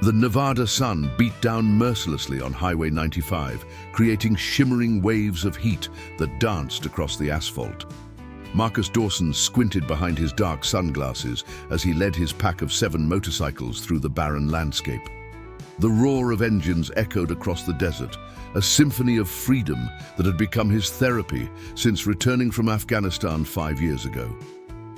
The Nevada sun beat down mercilessly on Highway 95, creating shimmering waves of heat that danced across the asphalt. Marcus Dawson squinted behind his dark sunglasses as he led his pack of 7 motorcycles through the barren landscape. The roar of engines echoed across the desert, a symphony of freedom that had become his therapy since returning from Afghanistan 5 years ago.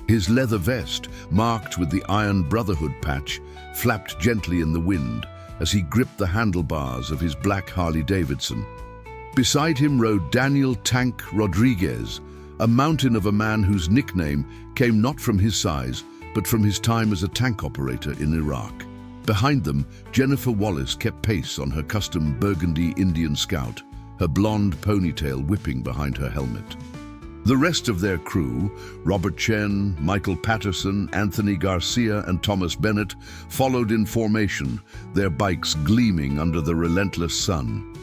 His leather vest, marked with the Iron Brotherhood patch, flapped gently in the wind as he gripped the handlebars of his black Harley-Davidson. Beside him rode Daniel "Tank" Rodriguez, a mountain of a man whose nickname came not from his size, but from his time as a tank operator in Iraq. Behind them, Jennifer Wallace kept pace on her custom burgundy Indian Scout, her blonde ponytail whipping behind her helmet. The rest of their crew, Robert Chen, Michael Patterson, Anthony Garcia, and Thomas Bennett, followed in formation, their bikes gleaming under the relentless sun.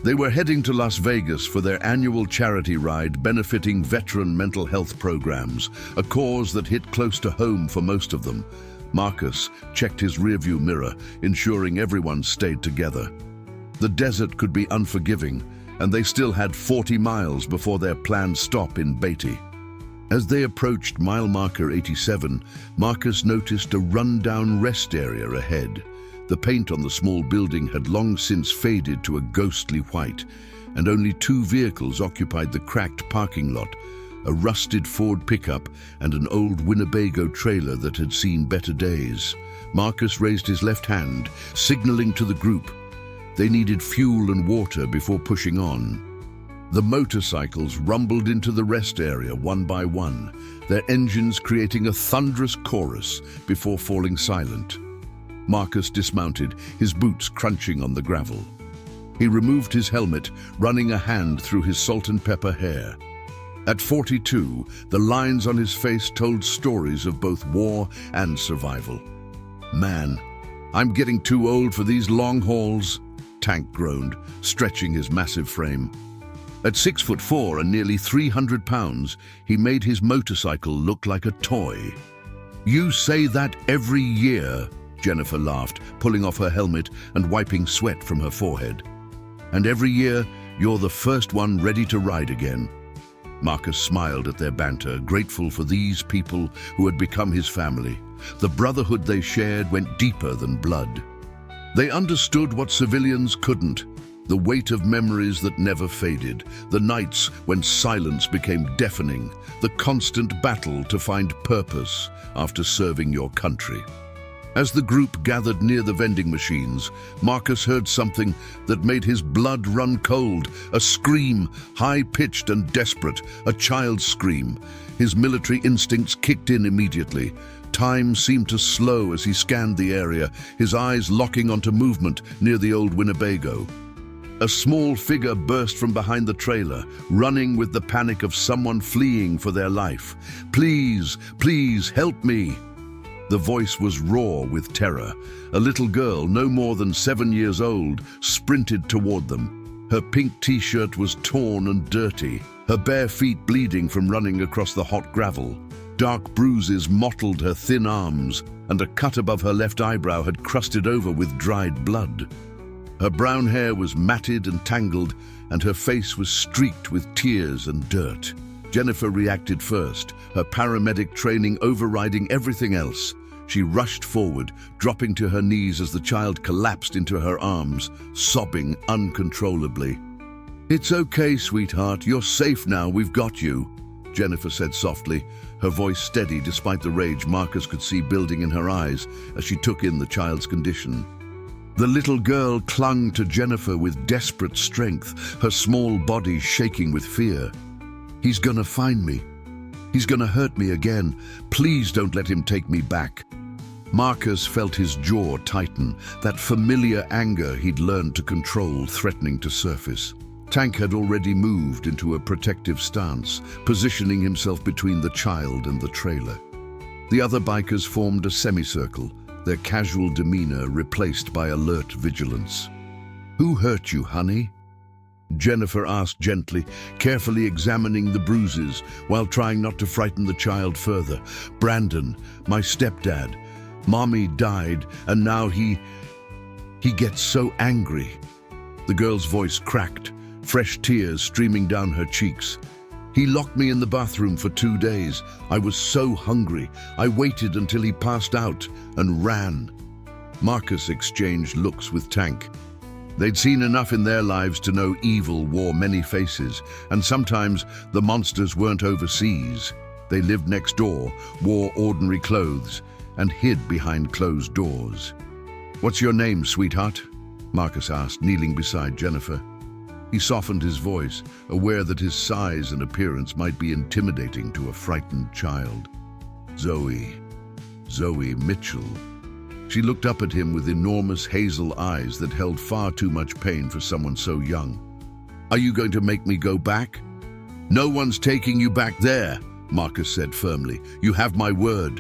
They were heading to Las Vegas for their annual charity ride benefiting veteran mental health programs, a cause that hit close to home for most of them. Marcus checked his rearview mirror, ensuring everyone stayed together. The desert could be unforgiving, and they still had 40 miles before their planned stop in Beatty. As they approached mile marker 87, Marcus noticed a run-down rest area ahead. The paint on the small building had long since faded to a ghostly white, and only 2 vehicles occupied the cracked parking lot, a rusted Ford pickup and an old Winnebago trailer that had seen better days. Marcus raised his left hand, signaling to the group. They needed fuel and water before pushing on. The motorcycles rumbled into the rest area one by one, their engines creating a thunderous chorus before falling silent. Marcus dismounted, his boots crunching on the gravel. He removed his helmet, running a hand through his salt and pepper hair. At 42, the lines on his face told stories of both war and survival. "Man, I'm getting too old for these long hauls," Tank groaned, stretching his massive frame. At 6'4" and nearly 300 pounds, he made his motorcycle look like a toy. "You say that every year," Jennifer laughed, pulling off her helmet and wiping sweat from her forehead. "And every year, you're the first one ready to ride again." Marcus smiled at their banter, grateful for these people who had become his family. The brotherhood they shared went deeper than blood. They understood what civilians couldn't, the weight of memories that never faded, the nights when silence became deafening, the constant battle to find purpose after serving your country. As the group gathered near the vending machines, Marcus heard something that made his blood run cold, a scream, high-pitched and desperate, a child's scream. His military instincts kicked in immediately. Time seemed to slow as he scanned the area, his eyes locking onto movement near the old Winnebago. A small figure burst from behind the trailer, running with the panic of someone fleeing for their life. "Please, please, help me!" The voice was raw with terror. A little girl, no more than 7 years old, sprinted toward them. Her pink t-shirt was torn and dirty, her bare feet bleeding from running across the hot gravel. Dark bruises mottled her thin arms, and a cut above her left eyebrow had crusted over with dried blood. Her brown hair was matted and tangled, and her face was streaked with tears and dirt. Jennifer reacted first, her paramedic training overriding everything else. She rushed forward, dropping to her knees as the child collapsed into her arms, sobbing uncontrollably. "It's okay, sweetheart. You're safe now. We've got you," Jennifer said softly, her voice steady despite the rage Marcus could see building in her eyes as she took in the child's condition. The little girl clung to Jennifer with desperate strength, her small body shaking with fear. "He's gonna find me. He's gonna hurt me again. Please don't let him take me back." Marcus felt his jaw tighten, that familiar anger he'd learned to control threatening to surface. Tank had already moved into a protective stance, positioning himself between the child and the trailer. The other bikers formed a semicircle, their casual demeanor replaced by alert vigilance. "Who hurt you, honey?" Jennifer asked gently, carefully examining the bruises while trying not to frighten the child further. "Brandon, my stepdad. Mommy died, and now he..." He gets so angry." The girl's voice cracked, fresh tears streaming down her cheeks. "He locked me in the bathroom for 2 days. I was so hungry. I waited until he passed out and ran." Marcus exchanged looks with Tank. They'd seen enough in their lives to know evil wore many faces, and sometimes the monsters weren't overseas. They lived next door, wore ordinary clothes, and hid behind closed doors. "What's your name, sweetheart?" Marcus asked, kneeling beside Jennifer. He softened his voice, aware that his size and appearance might be intimidating to a frightened child. "Zoe. Zoe Mitchell." She looked up at him with enormous hazel eyes that held far too much pain for someone so young. "Are you going to make me go back?" "No one's taking you back there," Marcus said firmly. "You have my word."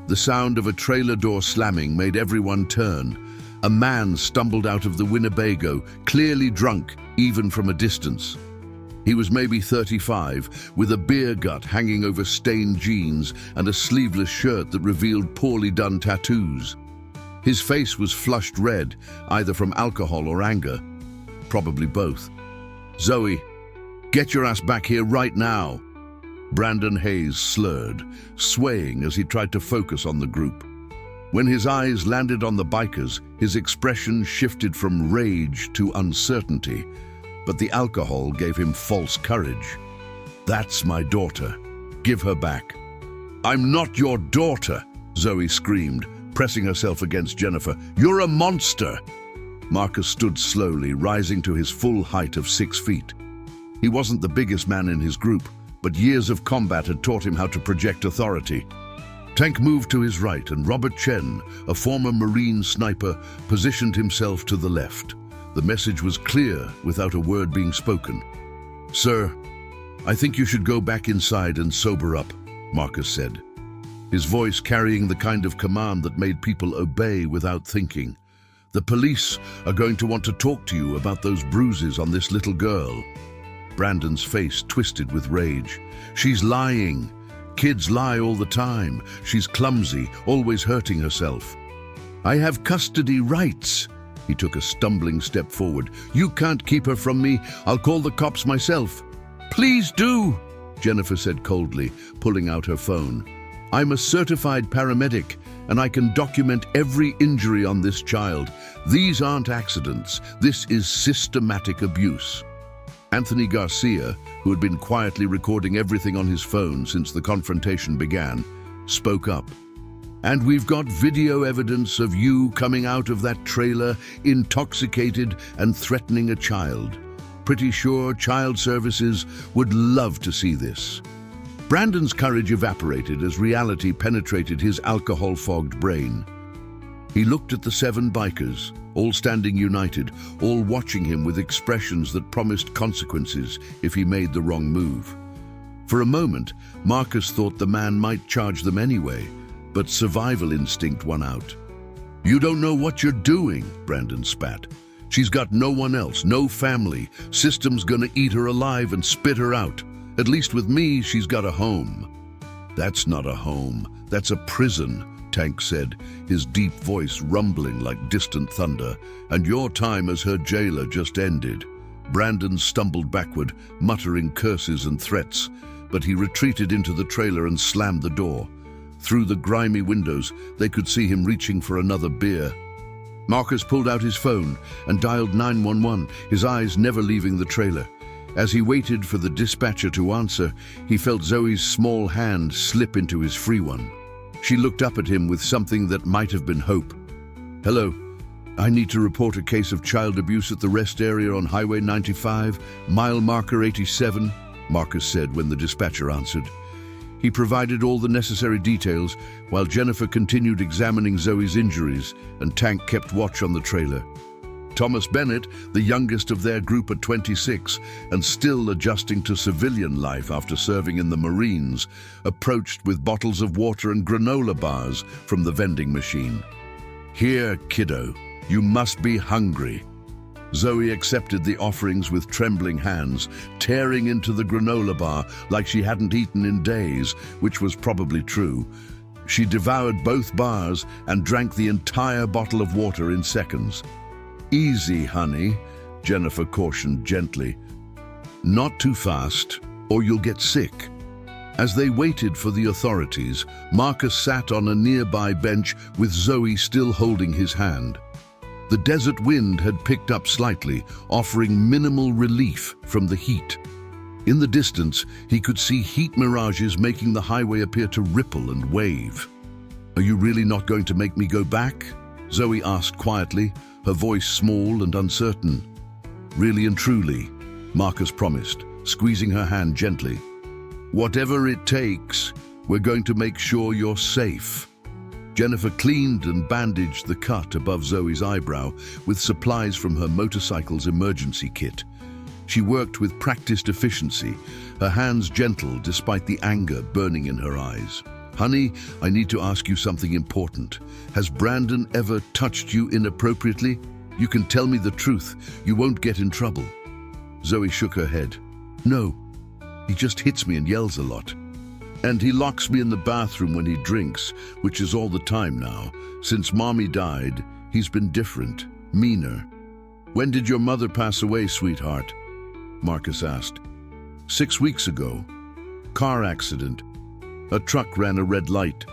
The sound of a trailer door slamming made everyone turn. A man stumbled out of the Winnebago, clearly drunk, even from a distance. He was maybe 35, with a beer gut hanging over stained jeans and a sleeveless shirt that revealed poorly done tattoos. His face was flushed red, either from alcohol or anger. Probably both. "Zoe, get your ass back here right now." Brandon Hayes slurred, swaying as he tried to focus on the group. When his eyes landed on the bikers, his expression shifted from rage to uncertainty, but the alcohol gave him false courage. "That's my daughter. Give her back." "I'm not your daughter," Zoe screamed, pressing herself against Jennifer. "You're a monster." Marcus stood slowly, rising to his full height of 6 feet. He wasn't the biggest man in his group, but years of combat had taught him how to project authority. Tank moved to his right, and Robert Chen, a former Marine sniper, positioned himself to the left. The message was clear without a word being spoken. "Sir, I think you should go back inside and sober up," Marcus said, his voice carrying the kind of command that made people obey without thinking. "The police are going to want to talk to you about those bruises on this little girl." Brandon's face twisted with rage. "She's lying. Kids lie all the time. She's clumsy, always hurting herself." "I have custody rights." He took a stumbling step forward. "You can't keep her from me. I'll call the cops myself." "Please do," Jennifer said coldly, pulling out her phone. "I'm a certified paramedic, and I can document every injury on this child. These aren't accidents. This is systematic abuse." Anthony Garcia, who had been quietly recording everything on his phone since the confrontation began, spoke up. "And we've got video evidence of you coming out of that trailer intoxicated and threatening a child. Pretty sure Child Services would love to see this." Brandon's courage evaporated as reality penetrated his alcohol-fogged brain. He looked at the 7 bikers, all standing united, all watching him with expressions that promised consequences if he made the wrong move. For a moment, Marcus thought the man might charge them anyway, but survival instinct won out. "You don't know what you're doing," Brandon spat. "She's got no one else, no family. System's gonna eat her alive and spit her out. At least with me, she's got a home." "That's not a home. That's a prison," Tank said, his deep voice rumbling like distant thunder. "And your time as her jailer just ended." Brandon stumbled backward, muttering curses and threats, but he retreated into the trailer and slammed the door. Through the grimy windows, they could see him reaching for another beer. Marcus pulled out his phone and dialed 911, his eyes never leaving the trailer. As he waited for the dispatcher to answer, he felt Zoe's small hand slip into his free one. She looked up at him with something that might have been hope. "Hello, I need to report a case of child abuse at the rest area on Highway 95, mile marker 87, Marcus said when the dispatcher answered. He provided all the necessary details while Jennifer continued examining Zoe's injuries and Tank kept watch on the trailer. Thomas Bennett, the youngest of their group at 26 and still adjusting to civilian life after serving in the Marines, approached with bottles of water and granola bars from the vending machine. "Here, kiddo, you must be hungry." Zoe accepted the offerings with trembling hands, tearing into the granola bar like she hadn't eaten in days, which was probably true. She devoured both bars and drank the entire bottle of water in seconds. Easy, honey, Jennifer cautioned gently. Not too fast, or you'll get sick. As they waited for the authorities, Marcus sat on a nearby bench with Zoe still holding his hand. The desert wind had picked up slightly, offering minimal relief from the heat. In the distance, he could see heat mirages making the highway appear to ripple and wave. "Are you really not going to make me go back?" Zoe asked quietly, her voice small and uncertain. "Really and truly," Marcus promised, squeezing her hand gently. "Whatever it takes, we're going to make sure you're safe." Jennifer cleaned and bandaged the cut above Zoe's eyebrow with supplies from her motorcycle's emergency kit. She worked with practiced efficiency, her hands gentle despite the anger burning in her eyes. "Honey, I need to ask you something important. Has Brandon ever touched you inappropriately? You can tell me the truth. You won't get in trouble." Zoe shook her head. "No, he just hits me and yells a lot. And he locks me in the bathroom when he drinks, which is all the time now. Since Mommy died, he's been different, meaner." "When did your mother pass away, sweetheart?" Marcus asked. 6 weeks ago. Car accident. A truck ran a red light."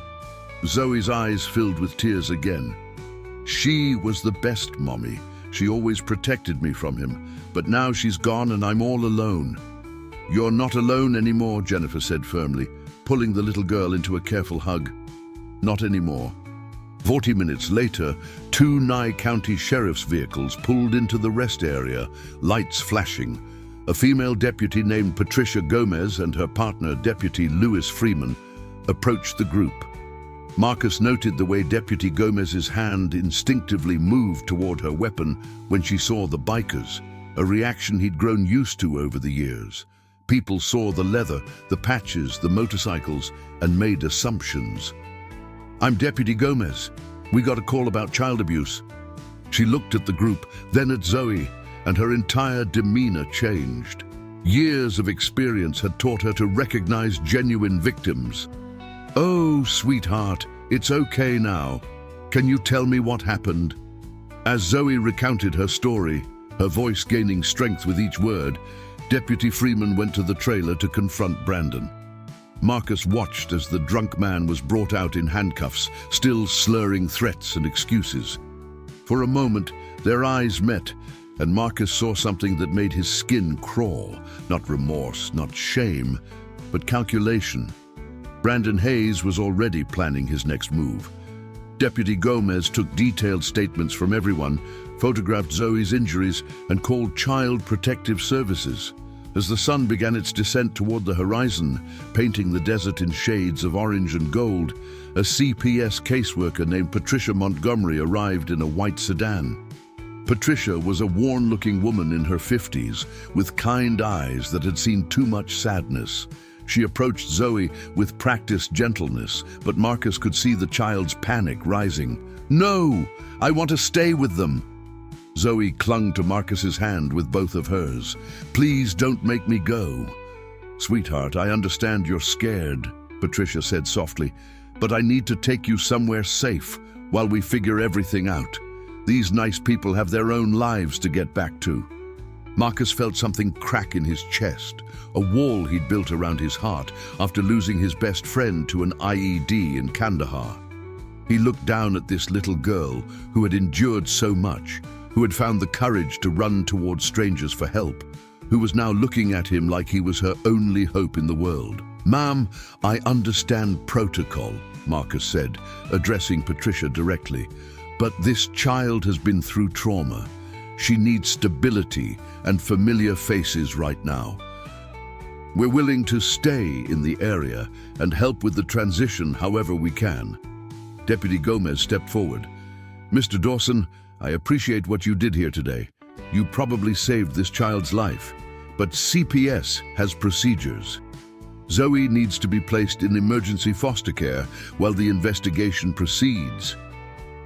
Zoe's eyes filled with tears again. "She was the best mommy. She always protected me from him. But now she's gone and I'm all alone." "You're not alone anymore," Jennifer said firmly, pulling the little girl into a careful hug. "Not anymore." 40 minutes later, 2 Nye County Sheriff's vehicles pulled into the rest area, lights flashing. A female deputy named Patricia Gomez and her partner, Deputy Lewis Freeman, approached the group. Marcus noted the way Deputy Gomez's hand instinctively moved toward her weapon when she saw the bikers, a reaction he'd grown used to over the years. People saw the leather, the patches, the motorcycles, and made assumptions. "I'm Deputy Gomez. We got a call about child abuse." She looked at the group, then at Zoe, and her entire demeanor changed. Years of experience had taught her to recognize genuine victims. "Oh, sweetheart, it's okay now. Can you tell me what happened?" As Zoe recounted her story, her voice gaining strength with each word, Deputy Freeman went to the trailer to confront Brandon. Marcus watched as the drunk man was brought out in handcuffs, still slurring threats and excuses. For a moment, their eyes met, and Marcus saw something that made his skin crawl. Not remorse, not shame, but calculation. Brandon Hayes was already planning his next move. Deputy Gomez took detailed statements from everyone, photographed Zoe's injuries, and called Child Protective Services. As the sun began its descent toward the horizon, painting the desert in shades of orange and gold, a CPS caseworker named Patricia Montgomery arrived in a white sedan. Patricia was a worn-looking woman in her 50s, with kind eyes that had seen too much sadness. She approached Zoe with practiced gentleness, but Marcus could see the child's panic rising. "No! I want to stay with them!" Zoe clung to Marcus's hand with both of hers. "Please don't make me go." "Sweetheart, I understand you're scared," Patricia said softly, "but I need to take you somewhere safe while we figure everything out. These nice people have their own lives to get back to." Marcus felt something crack in his chest, a wall he'd built around his heart after losing his best friend to an IED in Kandahar. He looked down at this little girl who had endured so much, who had found the courage to run towards strangers for help, who was now looking at him like he was her only hope in the world. "Ma'am, I understand protocol," Marcus said, addressing Patricia directly, "but this child has been through trauma. She needs stability and familiar faces right now. We're willing to stay in the area and help with the transition however we can." Deputy Gomez stepped forward. "Mr. Dawson, I appreciate what you did here today. You probably saved this child's life, but CPS has procedures. Zoe needs to be placed in emergency foster care while the investigation proceeds."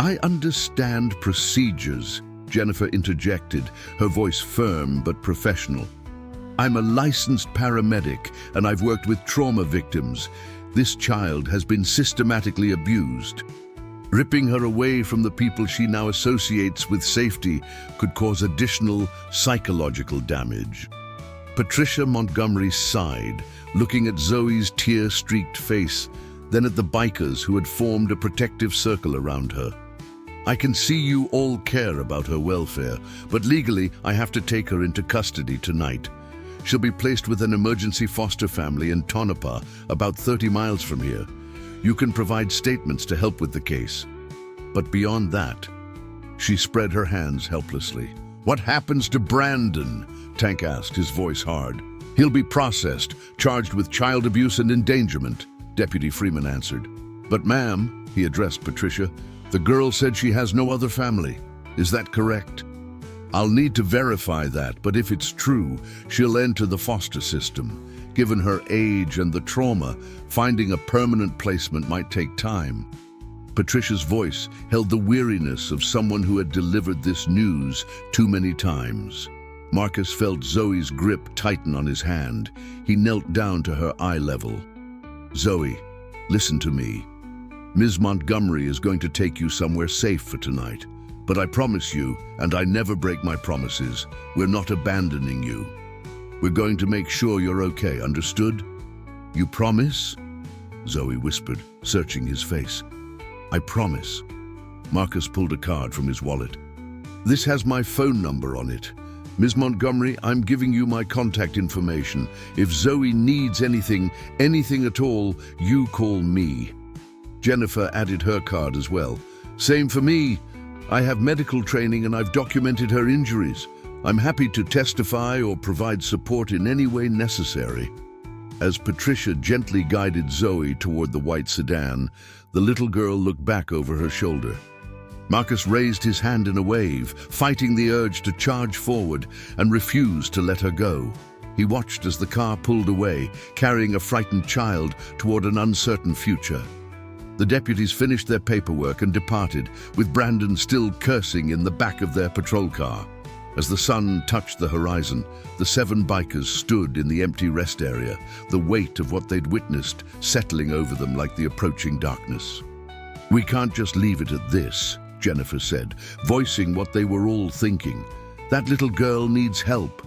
"I understand procedures," Jennifer interjected, her voice firm but professional. "I'm a licensed paramedic and I've worked with trauma victims. This child has been systematically abused." Ripping her away from the people she now associates with safety could cause additional psychological damage. Patricia Montgomery sighed, looking at Zoe's tear-streaked face, then at the bikers who had formed a protective circle around her. I can see you all care about her welfare, but legally I have to take her into custody tonight. She'll be placed with an emergency foster family in Tonopah, about 30 miles from here. You can provide statements to help with the case. But beyond that, she spread her hands helplessly. What happens to Brandon? Tank asked, his voice hard. He'll be processed, charged with child abuse and endangerment, Deputy Freeman answered. But ma'am, he addressed Patricia, the girl said she has no other family. Is that correct? I'll need to verify that, but if it's true, she'll enter the foster system. Given her age and the trauma, finding a permanent placement might take time. Patricia's voice held the weariness of someone who had delivered this news too many times. Marcus felt Zoe's grip tighten on his hand. He knelt down to her eye level. Zoe, listen to me. Ms. Montgomery is going to take you somewhere safe for tonight. But I promise you, and I never break my promises, we're not abandoning you. We're going to make sure you're okay, understood? You promise? Zoe whispered, searching his face. I promise. Marcus pulled a card from his wallet. This has my phone number on it. Ms. Montgomery, I'm giving you my contact information. If Zoe needs anything at all, you call me. Jennifer added her card as well. Same for me. I have medical training and I've documented her injuries. I'm happy to testify or provide support in any way necessary. As Patricia gently guided Zoe toward the white sedan, the little girl looked back over her shoulder. Marcus raised his hand in a wave, fighting the urge to charge forward, and refused to let her go. He watched as the car pulled away, carrying a frightened child toward an uncertain future. The deputies finished their paperwork and departed, with Brandon still cursing in the back of their patrol car. As the sun touched the horizon, the 7 bikers stood in the empty rest area, the weight of what they'd witnessed settling over them like the approaching darkness. We can't just leave it at this, Jennifer said, voicing what they were all thinking. That little girl needs help.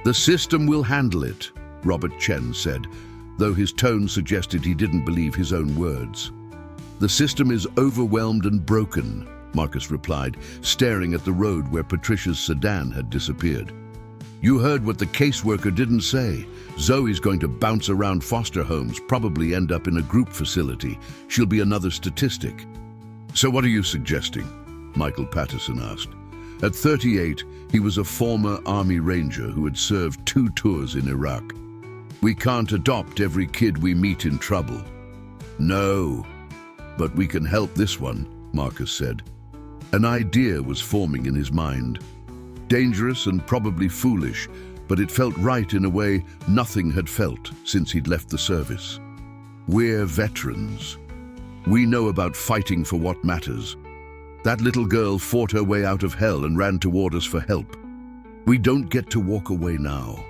The system will handle it, Robert Chen said, though his tone suggested he didn't believe his own words. The system is overwhelmed and broken, Marcus replied, staring at the road where Patricia's sedan had disappeared. You heard what the caseworker didn't say. Zoe's going to bounce around foster homes, probably end up in a group facility. She'll be another statistic. So what are you suggesting? Michael Patterson asked. At 38, he was a former Army Ranger who had served 2 tours in Iraq. We can't adopt every kid we meet in trouble. No, but we can help this one, Marcus said. An idea was forming in his mind. Dangerous and probably foolish, but it felt right in a way nothing had felt since he'd left the service. We're veterans. We know about fighting for what matters. That little girl fought her way out of hell and ran toward us for help. We don't get to walk away now.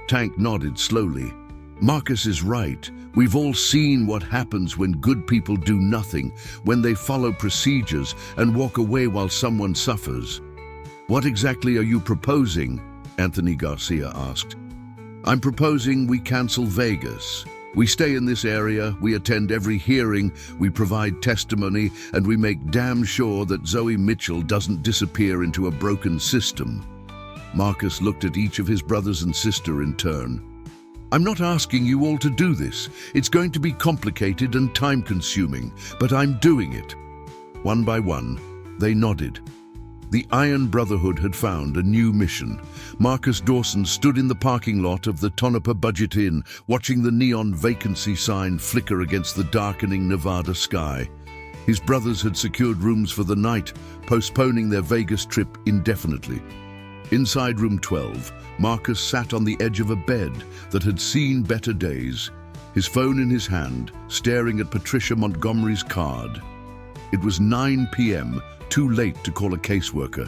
Tank nodded slowly. Marcus is right. We've all seen what happens when good people do nothing, when they follow procedures and walk away while someone suffers. What exactly are you proposing? Anthony Garcia asked. I'm proposing we cancel Vegas. We stay in this area, we attend every hearing, we provide testimony, and we make damn sure that Zoe Mitchell doesn't disappear into a broken system. Marcus looked at each of his brothers and sister in turn. I'm not asking you all to do this. It's going to be complicated and time-consuming, but I'm doing it. One by one, they nodded. The Iron Brotherhood had found a new mission. Marcus Dawson stood in the parking lot of the Tonopah Budget Inn, watching the neon vacancy sign flicker against the darkening Nevada sky. His brothers had secured rooms for the night, postponing their Vegas trip indefinitely. Inside room 12, Marcus sat on the edge of a bed that had seen better days, his phone in his hand, staring at Patricia Montgomery's card. It was 9 p.m., too late to call a caseworker,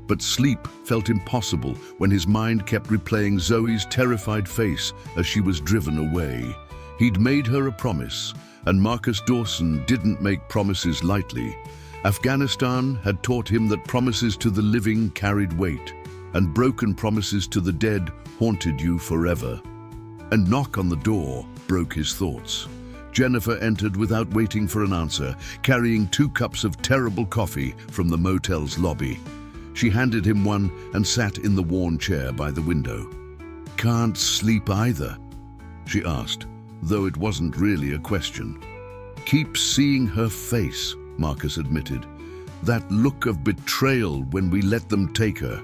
but sleep felt impossible when his mind kept replaying Zoe's terrified face as she was driven away. He'd made her a promise, and Marcus Dawson didn't make promises lightly. Afghanistan had taught him that promises to the living carried weight, and broken promises to the dead haunted you forever. A knock on the door broke his thoughts. Jennifer entered without waiting for an answer, carrying 2 cups of terrible coffee from the motel's lobby. She handed him one and sat in the worn chair by the window. "Can't sleep either?" she asked, though it wasn't really a question. "Keep seeing her face," Marcus admitted. "That look of betrayal when we let them take her.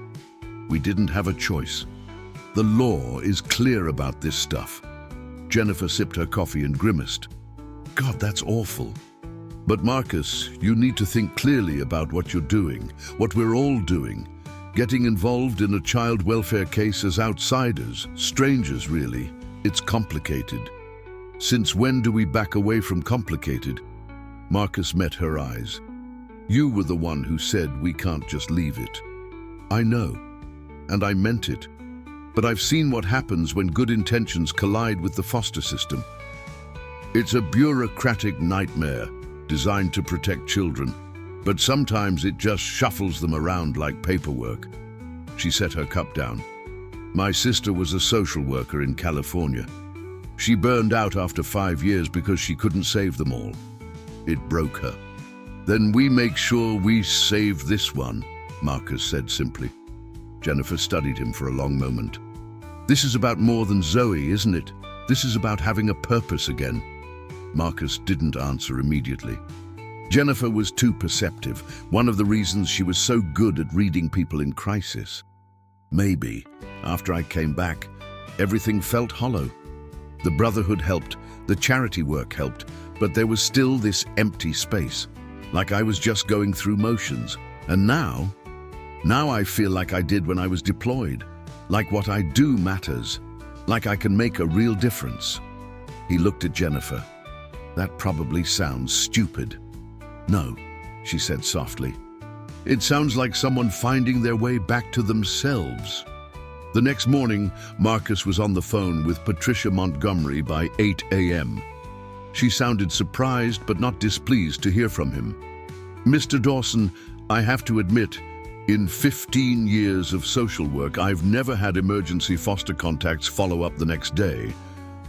We didn't have a choice. The law is clear about this stuff." Jennifer sipped her coffee and grimaced. "God, that's awful. But Marcus, you need to think clearly about what you're doing, what we're all doing. Getting involved in a child welfare case as outsiders, strangers really, it's complicated. Since when do we back away from complicated?" Marcus met her eyes. "You were the one who said we can't just leave it." "I know, and I meant it. But I've seen what happens when good intentions collide with the foster system. It's a bureaucratic nightmare designed to protect children, but sometimes it just shuffles them around like paperwork." She set her cup down. "My sister was a social worker in California. She burned out after 5 years because she couldn't save them all. It broke her. Then we make sure we save this one," Marcus said simply. Jennifer studied him for a long moment. "This is about more than Zoe, isn't it? This is about having a purpose again." Marcus didn't answer immediately. Jennifer was too perceptive, one of the reasons she was so good at reading people in crisis. "Maybe, after I came back, everything felt hollow. The brotherhood helped, the charity work helped, but there was still this empty space, like I was just going through motions. And now I feel like I did when I was deployed, like what I do matters, like I can make a real difference." He looked at Jennifer. "That probably sounds stupid." "No," she said softly. "It sounds like someone finding their way back to themselves." The next morning, Marcus was on the phone with Patricia Montgomery by 8 a.m. She sounded surprised but not displeased to hear from him. "Mr. Dawson, I have to admit, in 15 years of social work, I've never had emergency foster contacts follow up the next day.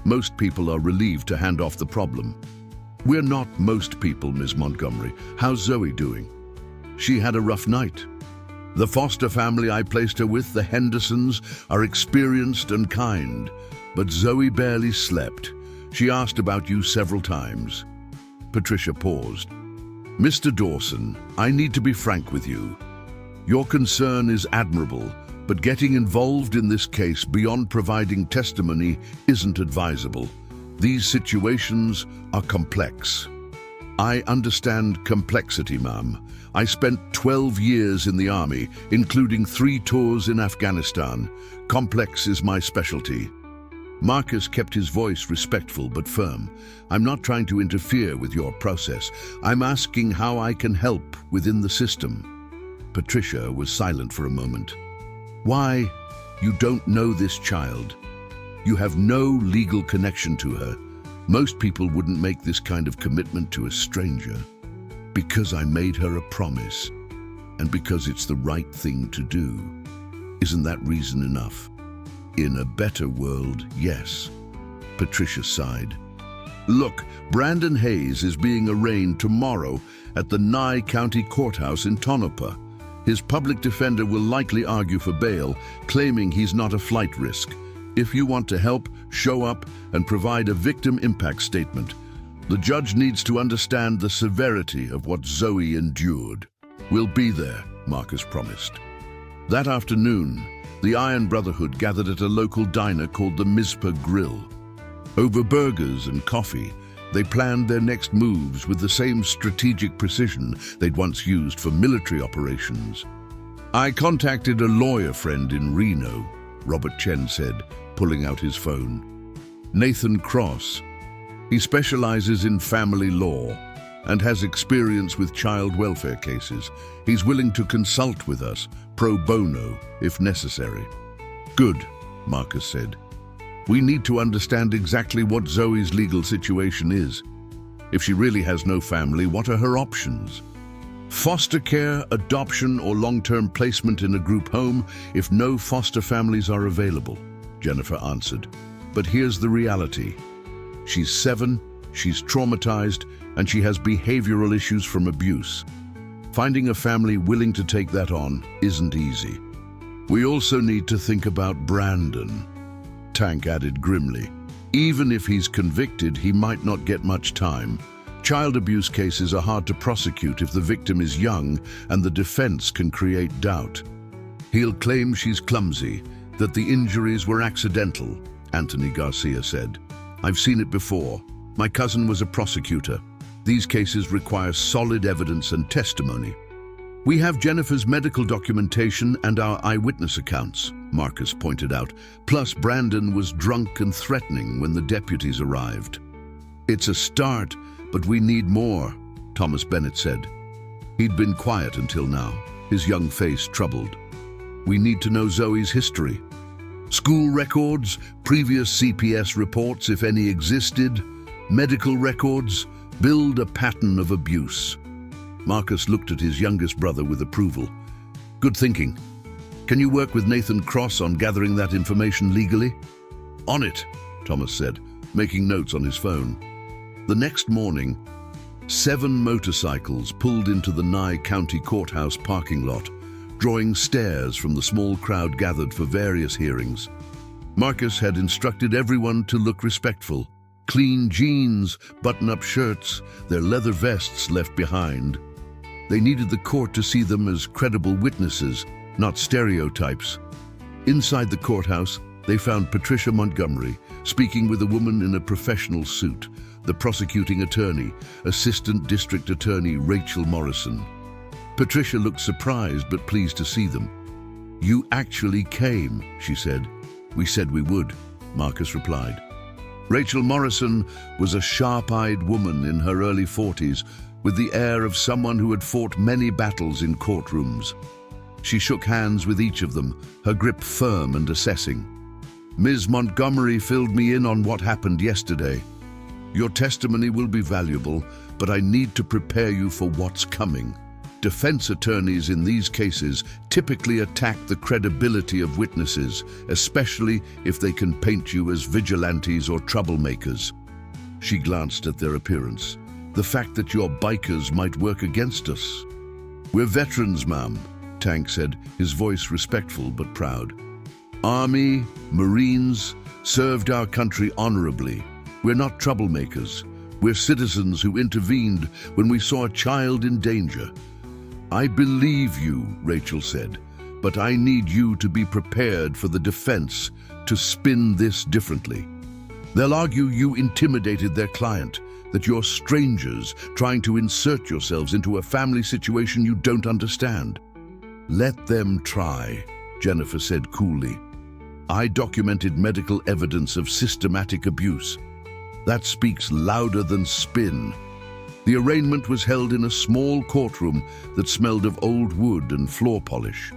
Most people are relieved to hand off the problem." "We're not most people, Ms. Montgomery. How's Zoe doing?" "She had a rough night. The foster family I placed her with, the Hendersons, are experienced and kind, but Zoe barely slept. She asked about you several times." Patricia paused. "Mr. Dawson, I need to be frank with you. Your concern is admirable, but getting involved in this case beyond providing testimony isn't advisable. These situations are complex." "I understand complexity, ma'am. I spent 12 years in the army, including 3 tours in Afghanistan. Complex is my specialty." Marcus kept his voice respectful but firm. "I'm not trying to interfere with your process. I'm asking how I can help within the system." Patricia was silent for a moment. "Why? You don't know this child. You have no legal connection to her. Most people wouldn't make this kind of commitment to a stranger." "Because I made her a promise, and because it's the right thing to do. Isn't that reason enough?" "In a better world, yes." Patricia sighed. "Look, Brandon Hayes is being arraigned tomorrow at the Nye County Courthouse in Tonopah. His public defender will likely argue for bail, claiming he's not a flight risk. If you want to help, show up and provide a victim impact statement. The judge needs to understand the severity of what Zoe endured." "We'll be there," Marcus promised. That afternoon, the Iron Brotherhood gathered at a local diner called the Mizpah Grill. Over burgers and coffee, they planned their next moves with the same strategic precision they'd once used for military operations. "I contacted a lawyer friend in Reno," Robert Chen said, pulling out his phone. "Nathan Cross. He specializes in family law and has experience with child welfare cases. He's willing to consult with us, pro bono, if necessary." "Good," Marcus said. We need to understand exactly what Zoe's legal situation is. If she really has no family, what are her options? Foster care, adoption, or long-term placement in a group home if no foster families are available, Jennifer answered. But here's the reality. She's 7, she's traumatized, and she has behavioral issues from abuse. Finding a family willing to take that on isn't easy. We also need to think about Brandon, Tank added grimly. Even if he's convicted, he might not get much time. Child abuse cases are hard to prosecute if the victim is young, and the defense can create doubt. He'll claim she's clumsy, that the injuries were accidental, Anthony Garcia said. I've seen it before. My cousin was a prosecutor. These cases require solid evidence and testimony. We have Jennifer's medical documentation and our eyewitness accounts, Marcus pointed out. Plus, Brandon was drunk and threatening when the deputies arrived. It's a start, but we need more, Thomas Bennett said. He'd been quiet until now, his young face troubled. We need to know Zoe's history. School records, previous CPS reports, if any existed, medical records, build a pattern of abuse. Marcus looked at his youngest brother with approval. Good thinking. Can you work with Nathan Cross on gathering that information legally? On it, Thomas said, making notes on his phone. The next morning, 7 motorcycles pulled into the Nye County Courthouse parking lot, drawing stares from the small crowd gathered for various hearings. Marcus had instructed everyone to look respectful. Clean jeans, button-up shirts, their leather vests left behind. They needed the court to see them as credible witnesses, not stereotypes. Inside the courthouse, they found Patricia Montgomery speaking with a woman in a professional suit, the prosecuting attorney, Assistant District Attorney Rachel Morrison. Patricia looked surprised but pleased to see them. You actually came, she said. We said we would, Marcus replied. Rachel Morrison was a sharp-eyed woman in her early 40s with the air of someone who had fought many battles in courtrooms. She shook hands with each of them, her grip firm and assessing. Ms. Montgomery filled me in on what happened yesterday. Your testimony will be valuable, but I need to prepare you for what's coming. Defense attorneys in these cases typically attack the credibility of witnesses, especially if they can paint you as vigilantes or troublemakers. She glanced at their appearance. The fact that you're bikers might work against us. We're veterans, ma'am, Tank said, his voice respectful but proud. Army, Marines, served our country honorably. We're not troublemakers. We're citizens who intervened when we saw a child in danger. I believe you, Rachel said, but I need you to be prepared for the defense to spin this differently. They'll argue you intimidated their client, that you're strangers trying to insert yourselves into a family situation you don't understand. Let them try, Jennifer said coolly. I documented medical evidence of systematic abuse. That speaks louder than spin. The arraignment was held in a small courtroom that smelled of old wood and floor polish.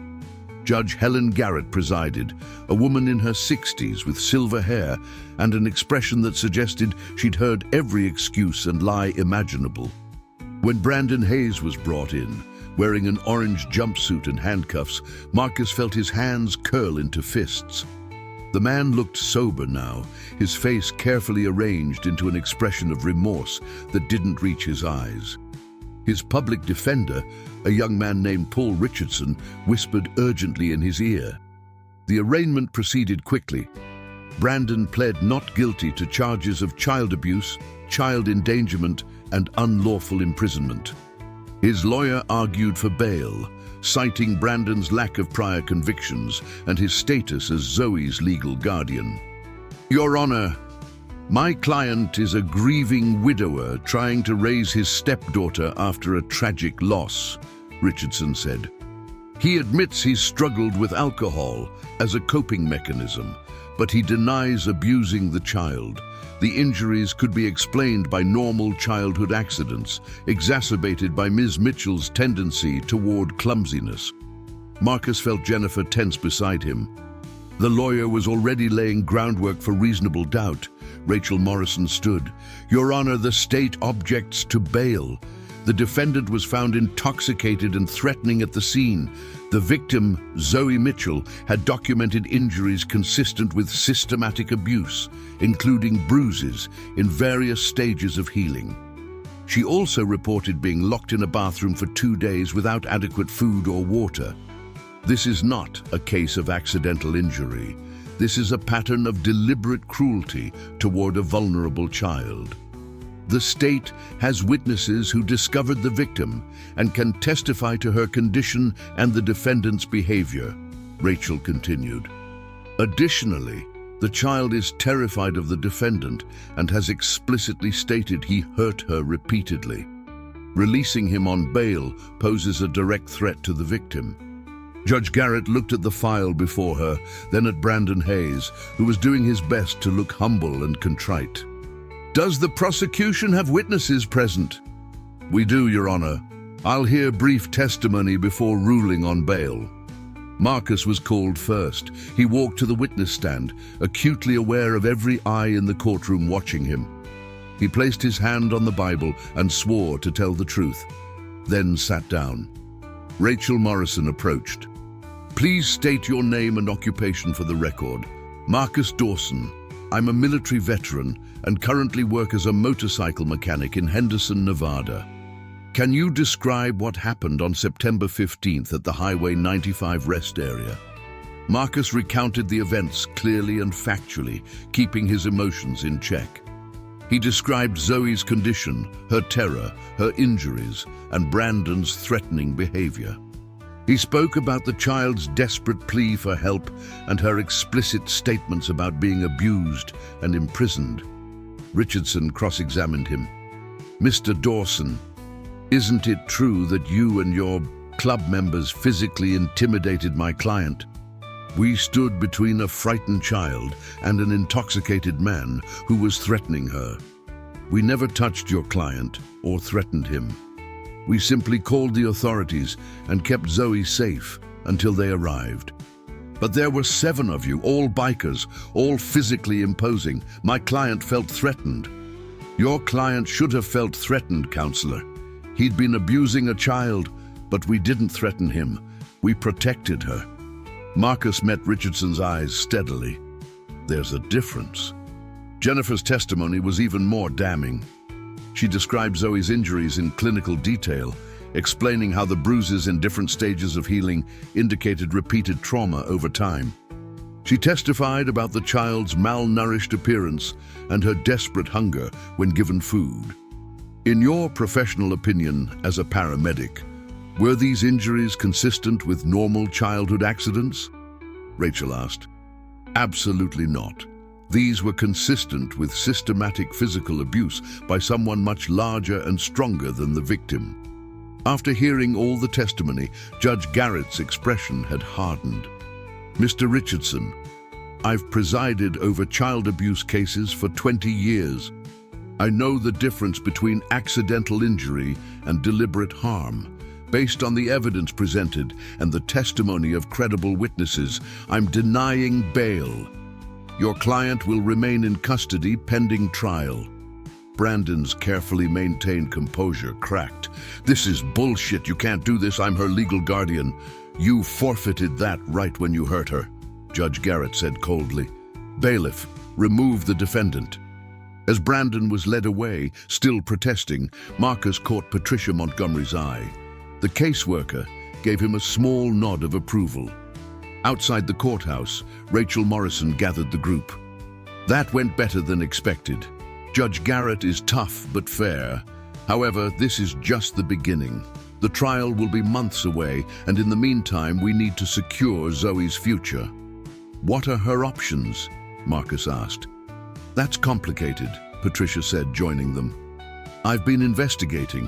Judge Helen Garrett presided, a woman in her 60s with silver hair and an expression that suggested she'd heard every excuse and lie imaginable. When Brandon Hayes was brought in, wearing an orange jumpsuit and handcuffs, Marcus felt his hands curl into fists. The man looked sober now, his face carefully arranged into an expression of remorse that didn't reach his eyes. His public defender, a young man named Paul Richardson, whispered urgently in his ear. The arraignment proceeded quickly. Brandon pled not guilty to charges of child abuse, child endangerment, and unlawful imprisonment. His lawyer argued for bail, citing Brandon's lack of prior convictions and his status as Zoe's legal guardian. Your Honor, my client is a grieving widower trying to raise his stepdaughter after a tragic loss, Richardson said. He admits he's struggled with alcohol as a coping mechanism, but he denies abusing the child. The injuries could be explained by normal childhood accidents, exacerbated by Ms. Mitchell's tendency toward clumsiness. Marcus felt Jennifer tense beside him. The lawyer was already laying groundwork for reasonable doubt. Rachel Morrison stood. "Your Honor, the state objects to bail. The defendant was found intoxicated and threatening at the scene. The victim, Zoe Mitchell, had documented injuries consistent with systematic abuse, including bruises in various stages of healing. She also reported being locked in a bathroom for 2 days without adequate food or water. This is not a case of accidental injury. This is a pattern of deliberate cruelty toward a vulnerable child. The state has witnesses who discovered the victim and can testify to her condition and the defendant's behavior," Rachel continued. "Additionally, the child is terrified of the defendant and has explicitly stated he hurt her repeatedly. Releasing him on bail poses a direct threat to the victim." Judge Garrett looked at the file before her, then at Brandon Hayes, who was doing his best to look humble and contrite. "Does the prosecution have witnesses present?" "We do, Your Honor. I'll hear brief testimony before ruling on bail." Marcus was called first. He walked to the witness stand, acutely aware of every eye in the courtroom watching him. He placed his hand on the Bible and swore to tell the truth, then sat down. Rachel Morrison approached. "Please state your name and occupation for the record." "Marcus Dawson. I'm a military veteran and currently work as a motorcycle mechanic in Henderson, Nevada. Can you describe what happened on September 15th at the Highway 95 rest area?" Marcus recounted the events clearly and factually, keeping his emotions in check. He described Zoe's condition, her terror, her injuries, and Brandon's threatening behavior. He spoke about the child's desperate plea for help and her explicit statements about being abused and imprisoned. Richardson cross-examined him. "Mr. Dawson, isn't it true that you and your club members physically intimidated my client? We stood between a frightened child and an intoxicated man who was threatening her. We never touched your client or threatened him. We simply called the authorities and kept Zoe safe until they arrived. But there were 7 of you, all bikers, all physically imposing. My client felt threatened." "Your client should have felt threatened, counselor. He'd been abusing a child, but we didn't threaten him. We protected her." Marcus met Richardson's eyes steadily. "There's a difference." Jennifer's testimony was even more damning. She described Zoe's injuries in clinical detail, explaining how the bruises in different stages of healing indicated repeated trauma over time. She testified about the child's malnourished appearance and her desperate hunger when given food. "In your professional opinion as a paramedic, were these injuries consistent with normal childhood accidents?" Rachel asked. "Absolutely not. These were consistent with systematic physical abuse by someone much larger and stronger than the victim." After hearing all the testimony, Judge Garrett's expression had hardened. "Mr. Richardson, I've presided over child abuse cases for 20 years. I know the difference between accidental injury and deliberate harm. Based on the evidence presented and the testimony of credible witnesses, I'm denying bail. Your client will remain in custody pending trial." Brandon's carefully maintained composure cracked. "This is bullshit. You can't do this. I'm her legal guardian." "You forfeited that right when you hurt her," Judge Garrett said coldly. "Bailiff, remove the defendant." As Brandon was led away, still protesting, Marcus caught Patricia Montgomery's eye. The caseworker gave him a small nod of approval. Outside the courthouse, Rachel Morrison gathered the group. "That went better than expected. Judge Garrett is tough but fair. However, this is just the beginning. The trial will be months away, and in the meantime, we need to secure Zoe's future." "What are her options?" Marcus asked. "That's complicated," Patricia said, joining them. "I've been investigating.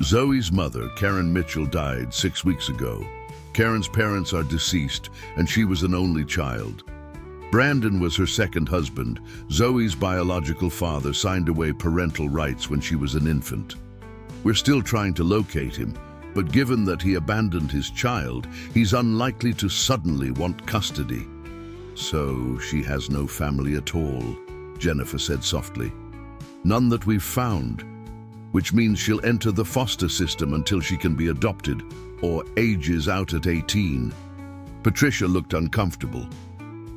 Zoe's mother, Karen Mitchell, died 6 weeks ago. Karen's parents are deceased, and she was an only child. Brandon was her second husband. Zoe's biological father signed away parental rights when she was an infant. We're still trying to locate him, but given that he abandoned his child, he's unlikely to suddenly want custody. So she has no family at all, Jennifer said softly. None that we've found, which means she'll enter the foster system until she can be adopted or ages out at 18. Patricia looked uncomfortable.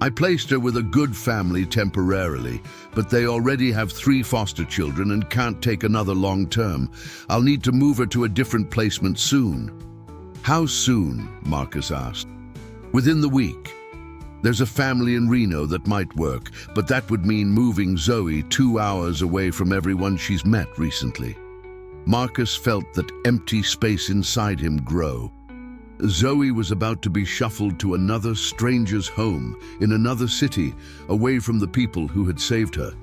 I placed her with a good family temporarily, but they already have 3 foster children and can't take another long term. I'll need to move her to a different placement soon. How soon? Marcus asked. Within the week. There's a family in Reno that might work, but that would mean moving Zoe 2 hours away from everyone she's met recently. Marcus felt that empty space inside him grow. Zoe was about to be shuffled to another stranger's home in another city, away from the people who had saved her.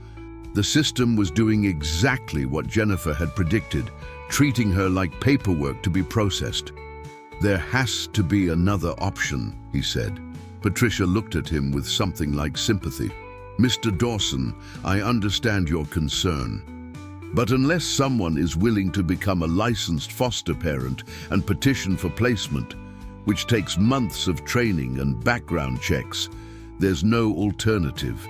The system was doing exactly what Jennifer had predicted, treating her like paperwork to be processed. There has to be another option, he said. Patricia looked at him with something like sympathy. Mr. Dawson, I understand your concern. But unless someone is willing to become a licensed foster parent and petition for placement, which takes months of training and background checks, there's no alternative.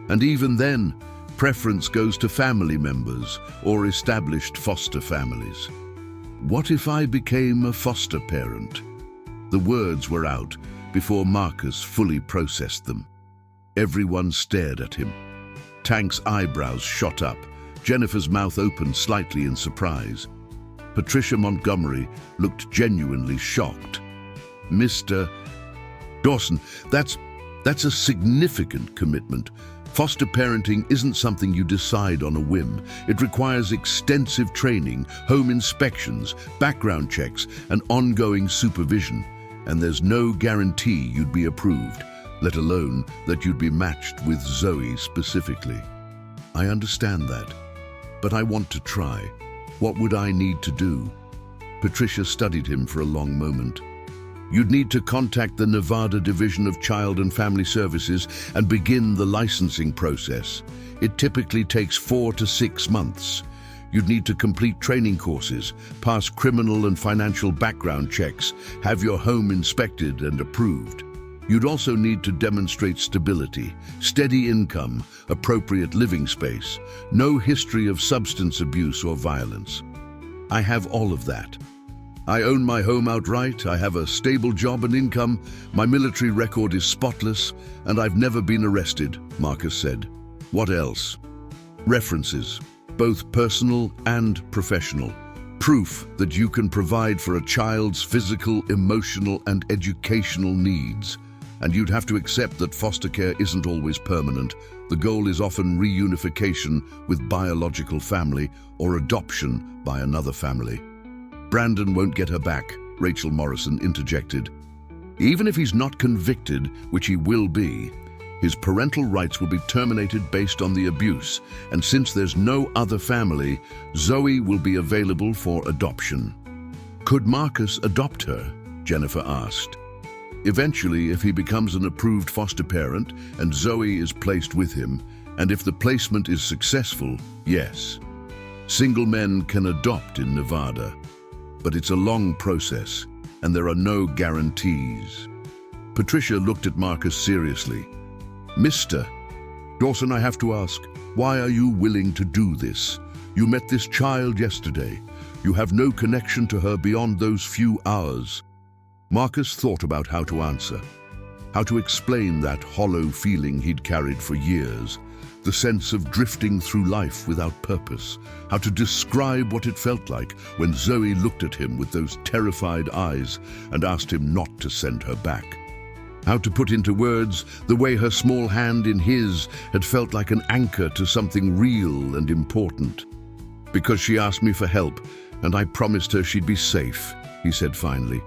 And even then, preference goes to family members or established foster families. What if I became a foster parent? The words were out before Marcus fully processed them. Everyone stared at him. Tank's eyebrows shot up. Jennifer's mouth opened slightly in surprise. Patricia Montgomery looked genuinely shocked. Mr. Dawson, that's a significant commitment. Foster parenting isn't something you decide on a whim. It requires extensive training, home inspections, background checks, and ongoing supervision. And there's no guarantee you'd be approved, let alone that you'd be matched with Zoe specifically. I understand that, but I want to try. What would I need to do? Patricia studied him for a long moment. You'd need to contact the Nevada Division of Child and Family Services and begin the licensing process. It typically takes 4 to 6 months. You'd need to complete training courses, pass criminal and financial background checks, have your home inspected and approved. You'd also need to demonstrate stability, steady income, appropriate living space, no history of substance abuse or violence. I have all of that. I own my home outright, I have a stable job and income, my military record is spotless, and I've never been arrested, Marcus said. What else? References, both personal and professional. Proof that you can provide for a child's physical, emotional, and educational needs. And you'd have to accept that foster care isn't always permanent. The goal is often reunification with biological family or adoption by another family. Brandon won't get her back, Rachel Morrison interjected. Even if he's not convicted, which he will be, his parental rights will be terminated based on the abuse, and since there's no other family, Zoe will be available for adoption. Could Marcus adopt her? Jennifer asked. Eventually, if he becomes an approved foster parent and Zoe is placed with him, and if the placement is successful, yes. Single men can adopt in Nevada. But it's a long process, and there are no guarantees. Patricia looked at Marcus seriously. Mr. Dawson, I have to ask, why are you willing to do this? You met this child yesterday. You have no connection to her beyond those few hours. Marcus thought about how to answer, how to explain that hollow feeling he'd carried for years, the sense of drifting through life without purpose, how to describe what it felt like when Zoe looked at him with those terrified eyes and asked him not to send her back. How to put into words the way her small hand in his had felt like an anchor to something real and important. Because she asked me for help, and I promised her she'd be safe, he said finally.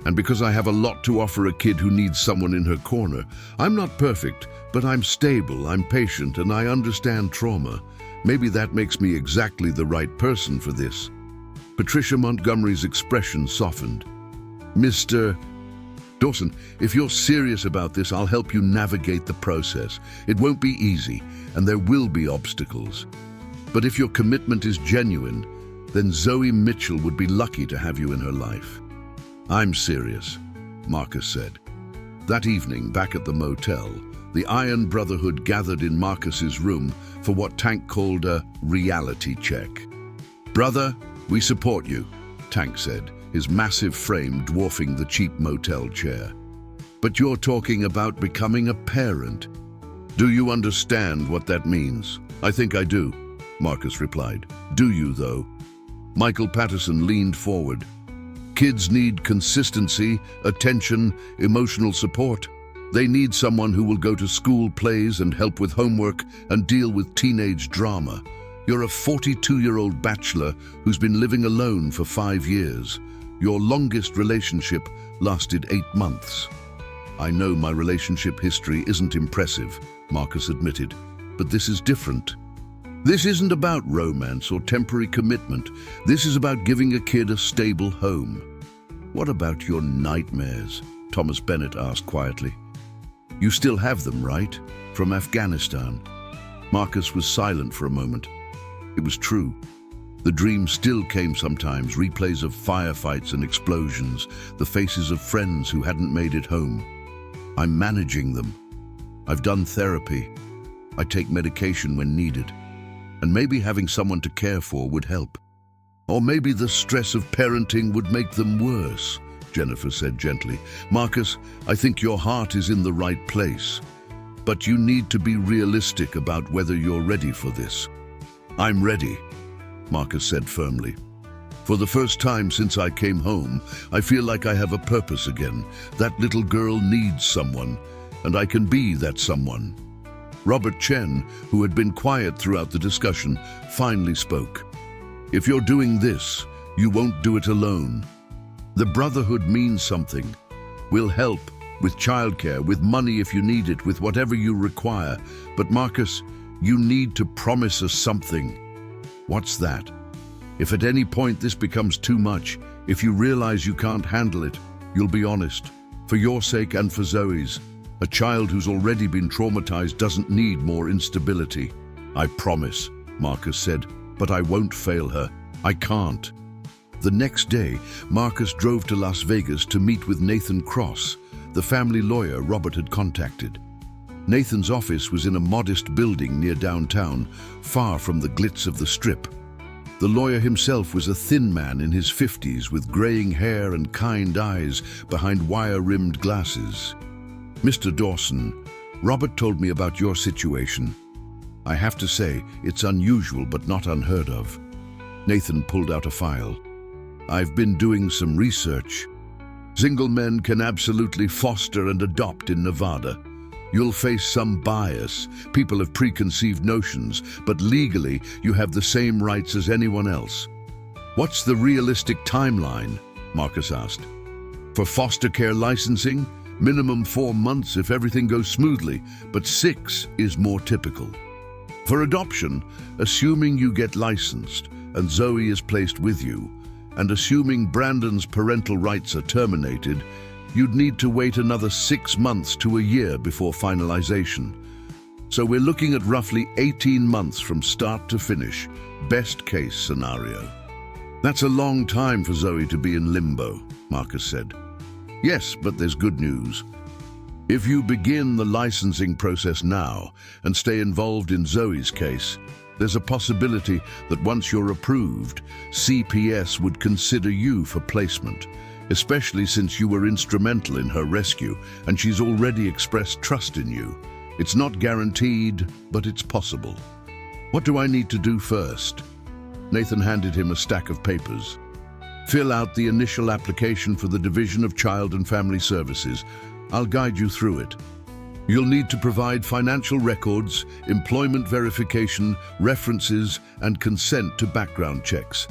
And because I have a lot to offer a kid who needs someone in her corner. I'm not perfect, but I'm stable, I'm patient, and I understand trauma. Maybe that makes me exactly the right person for this. Patricia Montgomery's expression softened. Mr. Dawson, if you're serious about this, I'll help you navigate the process. It won't be easy, and there will be obstacles. But if your commitment is genuine, then Zoe Mitchell would be lucky to have you in her life. I'm serious, Marcus said. That evening, back at the motel, The Iron Brotherhood gathered in Marcus's room for what Tank called a reality check. "Brother, we support you," Tank said, his massive frame dwarfing the cheap motel chair. "But you're talking about becoming a parent. Do you understand what that means?" "I think I do," Marcus replied. "Do you, though?" Michael Patterson leaned forward. "Kids need consistency, attention, emotional support. They need someone who will go to school plays and help with homework and deal with teenage drama. You're a 42-year-old bachelor who's been living alone for 5 years. Your longest relationship lasted 8 months. "I know my relationship history isn't impressive," Marcus admitted, "but this is different. This isn't about romance or temporary commitment. This is about giving a kid a stable home." "What about your nightmares?" Thomas Bennett asked quietly. "You still have them, right? From Afghanistan?" Marcus was silent for a moment. It was true. The dreams still came sometimes, replays of firefights and explosions, the faces of friends who hadn't made it home. "I'm managing them. I've done therapy. I take medication when needed. And maybe having someone to care for would help. Or maybe the stress of parenting would make them worse," Jennifer said gently. "Marcus, I think your heart is in the right place. But you need to be realistic about whether you're ready for this." "I'm ready," Marcus said firmly. "For the first time since I came home, I feel like I have a purpose again. That little girl needs someone, and I can be that someone." Robert Chen, who had been quiet throughout the discussion, finally spoke. "If you're doing this, you won't do it alone. The Brotherhood means something. We'll help with childcare, with money if you need it, with whatever you require. But Marcus, you need to promise us something." "What's that?" "If at any point this becomes too much, if you realize you can't handle it, you'll be honest. For your sake and for Zoe's. A child who's already been traumatized doesn't need more instability." "I promise," Marcus said, "but I won't fail her. I can't." The next day, Marcus drove to Las Vegas to meet with Nathan Cross, the family lawyer Robert had contacted. Nathan's office was in a modest building near downtown, far from the glitz of the Strip. The lawyer himself was a thin man in his 50s with graying hair and kind eyes behind wire-rimmed glasses. "Mr. Dawson, Robert told me about your situation. I have to say, it's unusual but not unheard of." Nathan pulled out a file. "I've been doing some research. Single men can absolutely foster and adopt in Nevada. You'll face some bias. People have preconceived notions, but legally you have the same rights as anyone else." "What's the realistic timeline?" Marcus asked. "For foster care licensing, minimum 4 months if everything goes smoothly, but 6 is more typical. For adoption, assuming you get licensed and Zoe is placed with you, and assuming Brandon's parental rights are terminated, you'd need to wait another 6 months to a year before finalization. So we're looking at roughly 18 months from start to finish, best case scenario." "That's a long time for Zoe to be in limbo," Marcus said. "Yes, but there's good news. If you begin the licensing process now and stay involved in Zoe's case, there's a possibility that once you're approved, CPS would consider you for placement, especially since you were instrumental in her rescue and she's already expressed trust in you. It's not guaranteed, but it's possible." "What do I need to do first?" Nathan handed him a stack of papers. "Fill out the initial application for the Division of Child and Family Services. I'll guide you through it. You'll need to provide financial records, employment verification, references, and consent to background checks.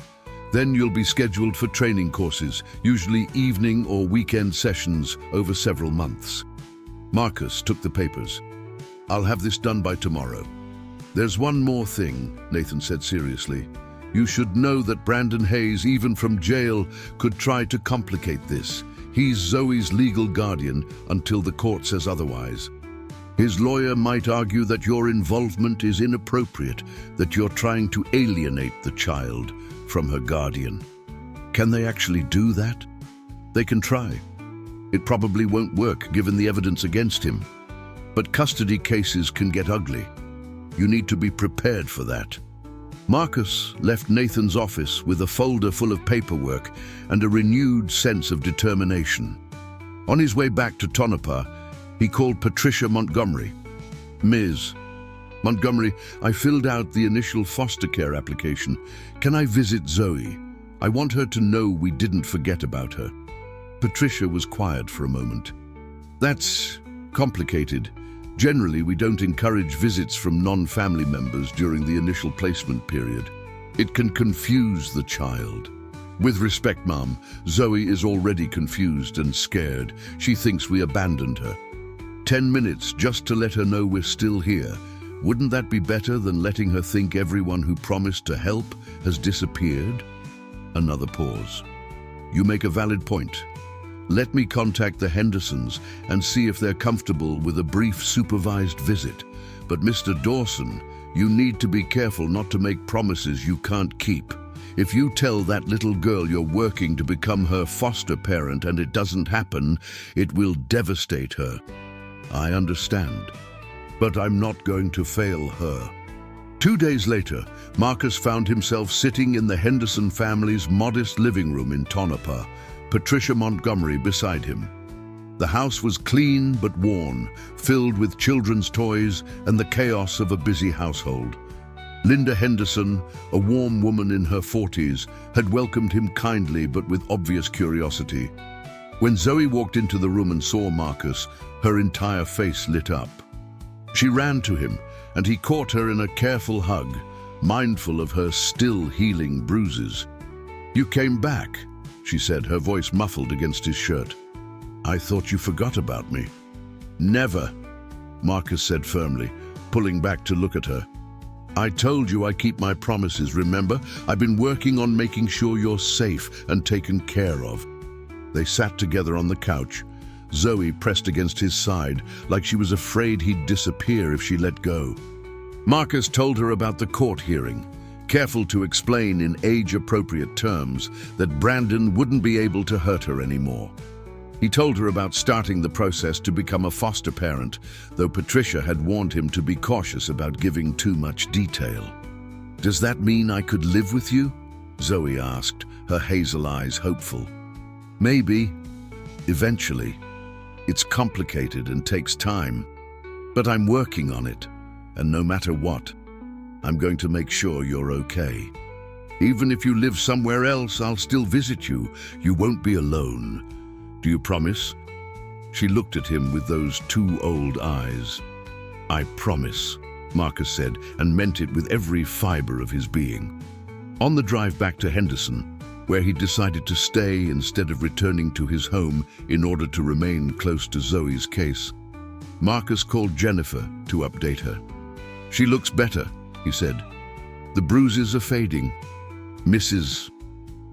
Then you'll be scheduled for training courses, usually evening or weekend sessions over several months." Marcus took the papers. "I'll have this done by tomorrow." "There's one more thing," Nathan said seriously. "You should know that Brandon Hayes, even from jail, could try to complicate this. He's Zoe's legal guardian until the court says otherwise. His lawyer might argue that your involvement is inappropriate, that you're trying to alienate the child from her guardian." "Can they actually do that?" "They can try. It probably won't work given the evidence against him. But custody cases can get ugly. You need to be prepared for that. Marcus left Nathan's office with a folder full of paperwork and a renewed sense of determination. On his way back to Tonopah, he called Patricia Montgomery. Ms. Montgomery, I filled out the initial foster care application. Can I visit Zoe? I want her to know we didn't forget about her. Patricia was quiet for a moment. That's complicated. Generally, we don't encourage visits from non-family members during the initial placement period. It can confuse the child. With respect, Mom, Zoe is already confused and scared. She thinks we abandoned her. 10 minutes just to let her know we're still here. Wouldn't that be better than letting her think everyone who promised to help has disappeared? Another pause. You make a valid point. Let me contact the Hendersons and see if they're comfortable with a brief supervised visit. But Mr. Dawson, you need to be careful not to make promises you can't keep. If you tell that little girl you're working to become her foster parent and it doesn't happen, it will devastate her. I understand, but I'm not going to fail her. 2 days later, Marcus found himself sitting in the Henderson family's modest living room in Tonopah, Patricia Montgomery beside him. The house was clean but worn, filled with children's toys and the chaos of a busy household. Linda Henderson, a warm woman in her 40s, had welcomed him kindly but with obvious curiosity. When Zoe walked into the room and saw Marcus, her entire face lit up. She ran to him, and he caught her in a careful hug, mindful of her still healing bruises. "You came back," she said, her voice muffled against his shirt. "I thought you forgot about me." "Never," Marcus said firmly, pulling back to look at her. "I told you I keep my promises, remember? I've been working on making sure you're safe and taken care of." They sat together on the couch, Zoe pressed against his side, like she was afraid he'd disappear if she let go. Marcus told her about the court hearing, careful to explain in age-appropriate terms that Brandon wouldn't be able to hurt her anymore. He told her about starting the process to become a foster parent, though Patricia had warned him to be cautious about giving too much detail. "Does that mean I could live with you?" Zoe asked, her hazel eyes hopeful. "Maybe. Eventually. It's complicated and takes time, but I'm working on it, and no matter what, I'm going to make sure you're okay. Even if you live somewhere else, I'll still visit you. You won't be alone. Do you promise?" She looked at him with those two old eyes. "I promise," Marcus said, and meant it with every fiber of his being. On the drive back to Henderson, where he decided to stay instead of returning to his home in order to remain close to Zoe's case, Marcus called Jennifer to update her. "She looks better," he said. "The bruises are fading. Mrs.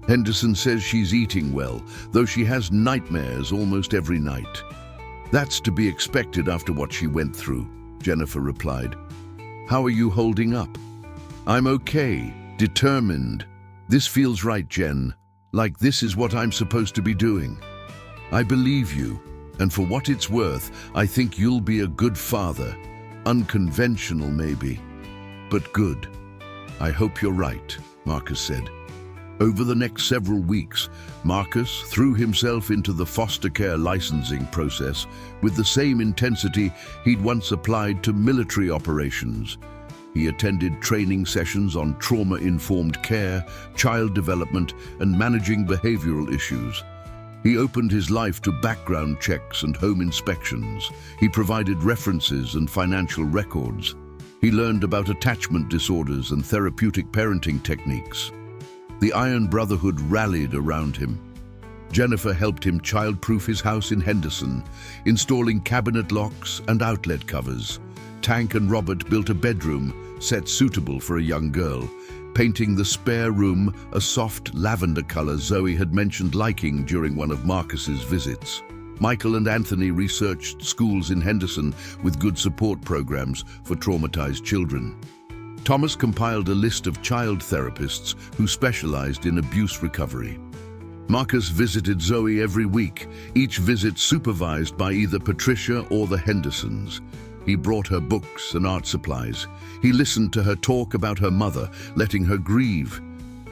Henderson says she's eating well, though she has nightmares almost every night." "That's to be expected after what she went through," Jennifer replied. "How are you holding up?" "I'm okay, determined. This feels right, Jen. Like this is what I'm supposed to be doing." "I believe you, and for what it's worth, I think you'll be a good father. Unconventional, maybe, but good." "I hope you're right," Marcus said. Over the next several weeks, Marcus threw himself into the foster care licensing process with the same intensity he'd once applied to military operations. He attended training sessions on trauma-informed care, child development, and managing behavioral issues. He opened his life to background checks and home inspections. He provided references and financial records. He learned about attachment disorders and therapeutic parenting techniques. The Iron Brotherhood rallied around him. Jennifer helped him child-proof his house in Henderson, installing cabinet locks and outlet covers. Tank and Robert built a bedroom set suitable for a young girl, painting the spare room a soft lavender color Zoe had mentioned liking during one of Marcus's visits. Michael and Anthony researched schools in Henderson with good support programs for traumatized children. Thomas compiled a list of child therapists who specialized in abuse recovery. Marcus visited Zoe every week, each visit supervised by either Patricia or the Hendersons. He brought her books and art supplies. He listened to her talk about her mother, letting her grieve.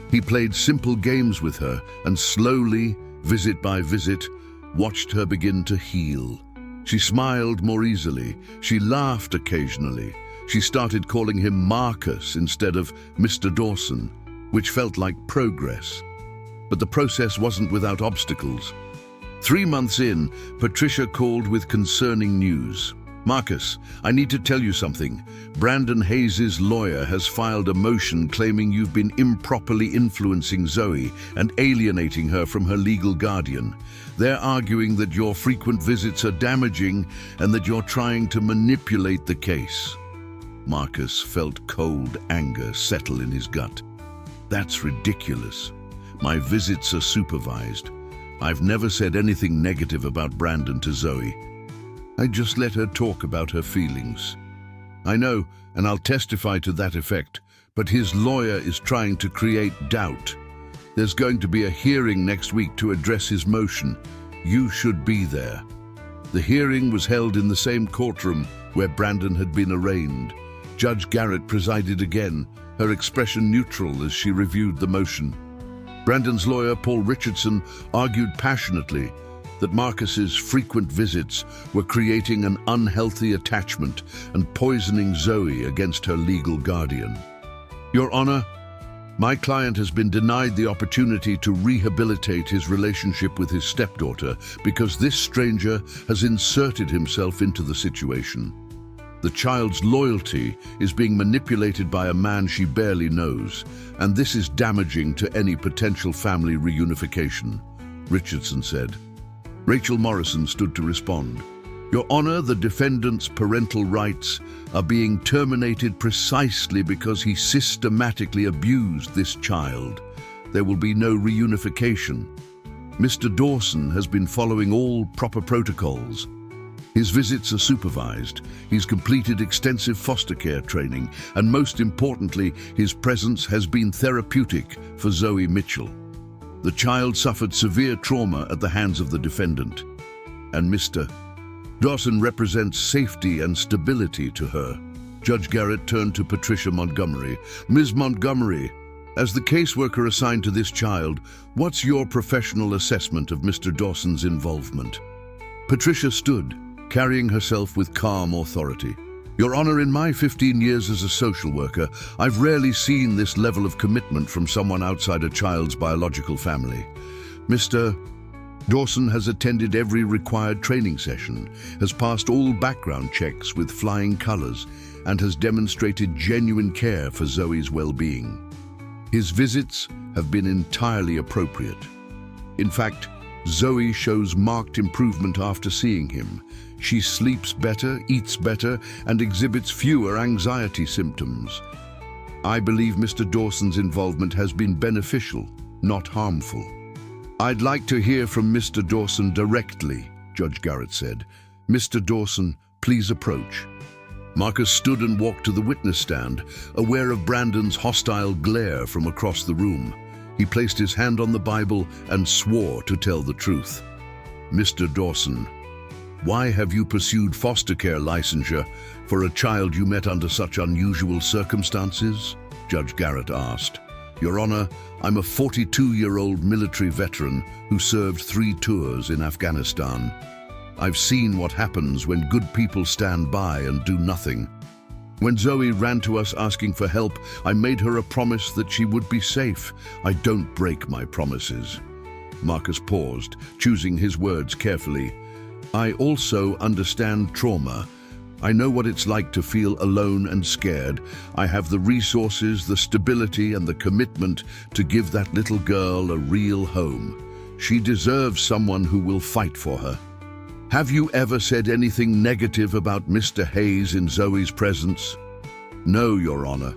He played simple games with her and slowly, visit by visit, watched her begin to heal. She smiled more easily. She laughed occasionally. She started calling him Marcus instead of Mr. Dawson, which felt like progress. But the process wasn't without obstacles. 3 months in, Patricia called with concerning news. "Marcus, I need to tell you something. Brandon Hayes' lawyer has filed a motion claiming you've been improperly influencing Zoe and alienating her from her legal guardian. They're arguing that your frequent visits are damaging and that you're trying to manipulate the case." Marcus felt cold anger settle in his gut. "That's ridiculous. My visits are supervised. I've never said anything negative about Brandon to Zoe. I just let her talk about her feelings. I know, and I'll testify to that effect, but his lawyer is trying to create doubt. There's going to be a hearing next week to address his motion. You should be there." The hearing was held in the same courtroom where Brandon had been arraigned. Judge Garrett presided again, her expression neutral as she reviewed the motion. Brandon's lawyer, Paul Richardson, argued passionately that Marcus's frequent visits were creating an unhealthy attachment and poisoning Zoe against her legal guardian. "Your Honor, my client has been denied the opportunity to rehabilitate his relationship with his stepdaughter because this stranger has inserted himself into the situation. The child's loyalty is being manipulated by a man she barely knows, and this is damaging to any potential family reunification," Richardson said. Rachel Morrison stood to respond. "Your Honor, the defendant's parental rights are being terminated precisely because he systematically abused this child. There will be no reunification. Mr. Dawson has been following all proper protocols. His visits are supervised. He's completed extensive foster care training, and most importantly, his presence has been therapeutic for Zoe Mitchell. The child suffered severe trauma at the hands of the defendant, and Mr. Dawson represents safety and stability to her." Judge Garrett turned to Patricia Montgomery. "Ms. Montgomery, as the caseworker assigned to this child, what's your professional assessment of Mr. Dawson's involvement?" Patricia stood, carrying herself with calm authority. "Your Honor, in my 15 years as a social worker, I've rarely seen this level of commitment from someone outside a child's biological family. Mr. Dawson has attended every required training session, has passed all background checks with flying colors, and has demonstrated genuine care for Zoe's well-being. His visits have been entirely appropriate. In fact, Zoe shows marked improvement after seeing him. She sleeps better, eats better, and exhibits fewer anxiety symptoms. I believe Mr. Dawson's involvement has been beneficial, not harmful." "I'd like to hear from Mr. Dawson directly," Judge Garrett said. "Mr. Dawson, please approach." Marcus stood and walked to the witness stand, aware of Brandon's hostile glare from across the room. He placed his hand on the Bible and swore to tell the truth. "Mr. Dawson, why have you pursued foster care licensure for a child you met under such unusual circumstances?" Judge Garrett asked. "Your Honor, I'm a 42-year-old military veteran who served 3 tours in Afghanistan. I've seen what happens when good people stand by and do nothing. When Zoe ran to us asking for help, I made her a promise that she would be safe. I don't break my promises." Marcus paused, choosing his words carefully. "I also understand trauma. I know what it's like to feel alone and scared. I have the resources, the stability, and the commitment to give that little girl a real home. She deserves someone who will fight for her." "Have you ever said anything negative about Mr. Hayes in Zoe's presence?" "No, Your Honor.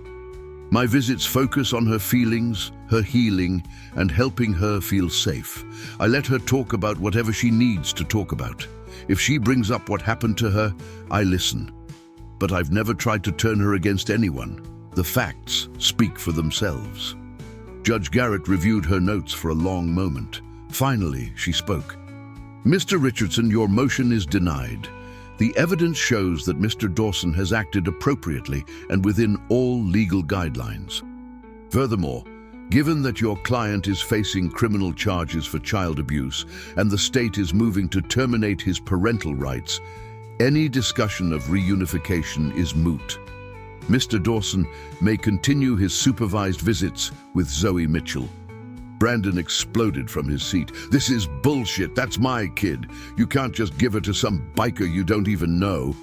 My visits focus on her feelings, her healing, and helping her feel safe. I let her talk about whatever she needs to talk about. If she brings up what happened to her, I listen. But I've never tried to turn her against anyone. The facts speak for themselves." Judge Garrett reviewed her notes for a long moment. Finally, she spoke. "Mr. Richardson, your motion is denied. The evidence shows that Mr. Dawson has acted appropriately and within all legal guidelines. Furthermore, given that your client is facing criminal charges for child abuse and the state is moving to terminate his parental rights, any discussion of reunification is moot. Mr. Dawson may continue his supervised visits with Zoe Mitchell." Brandon exploded from his seat. "This is bullshit. That's my kid. You can't just give her to some biker you don't even know."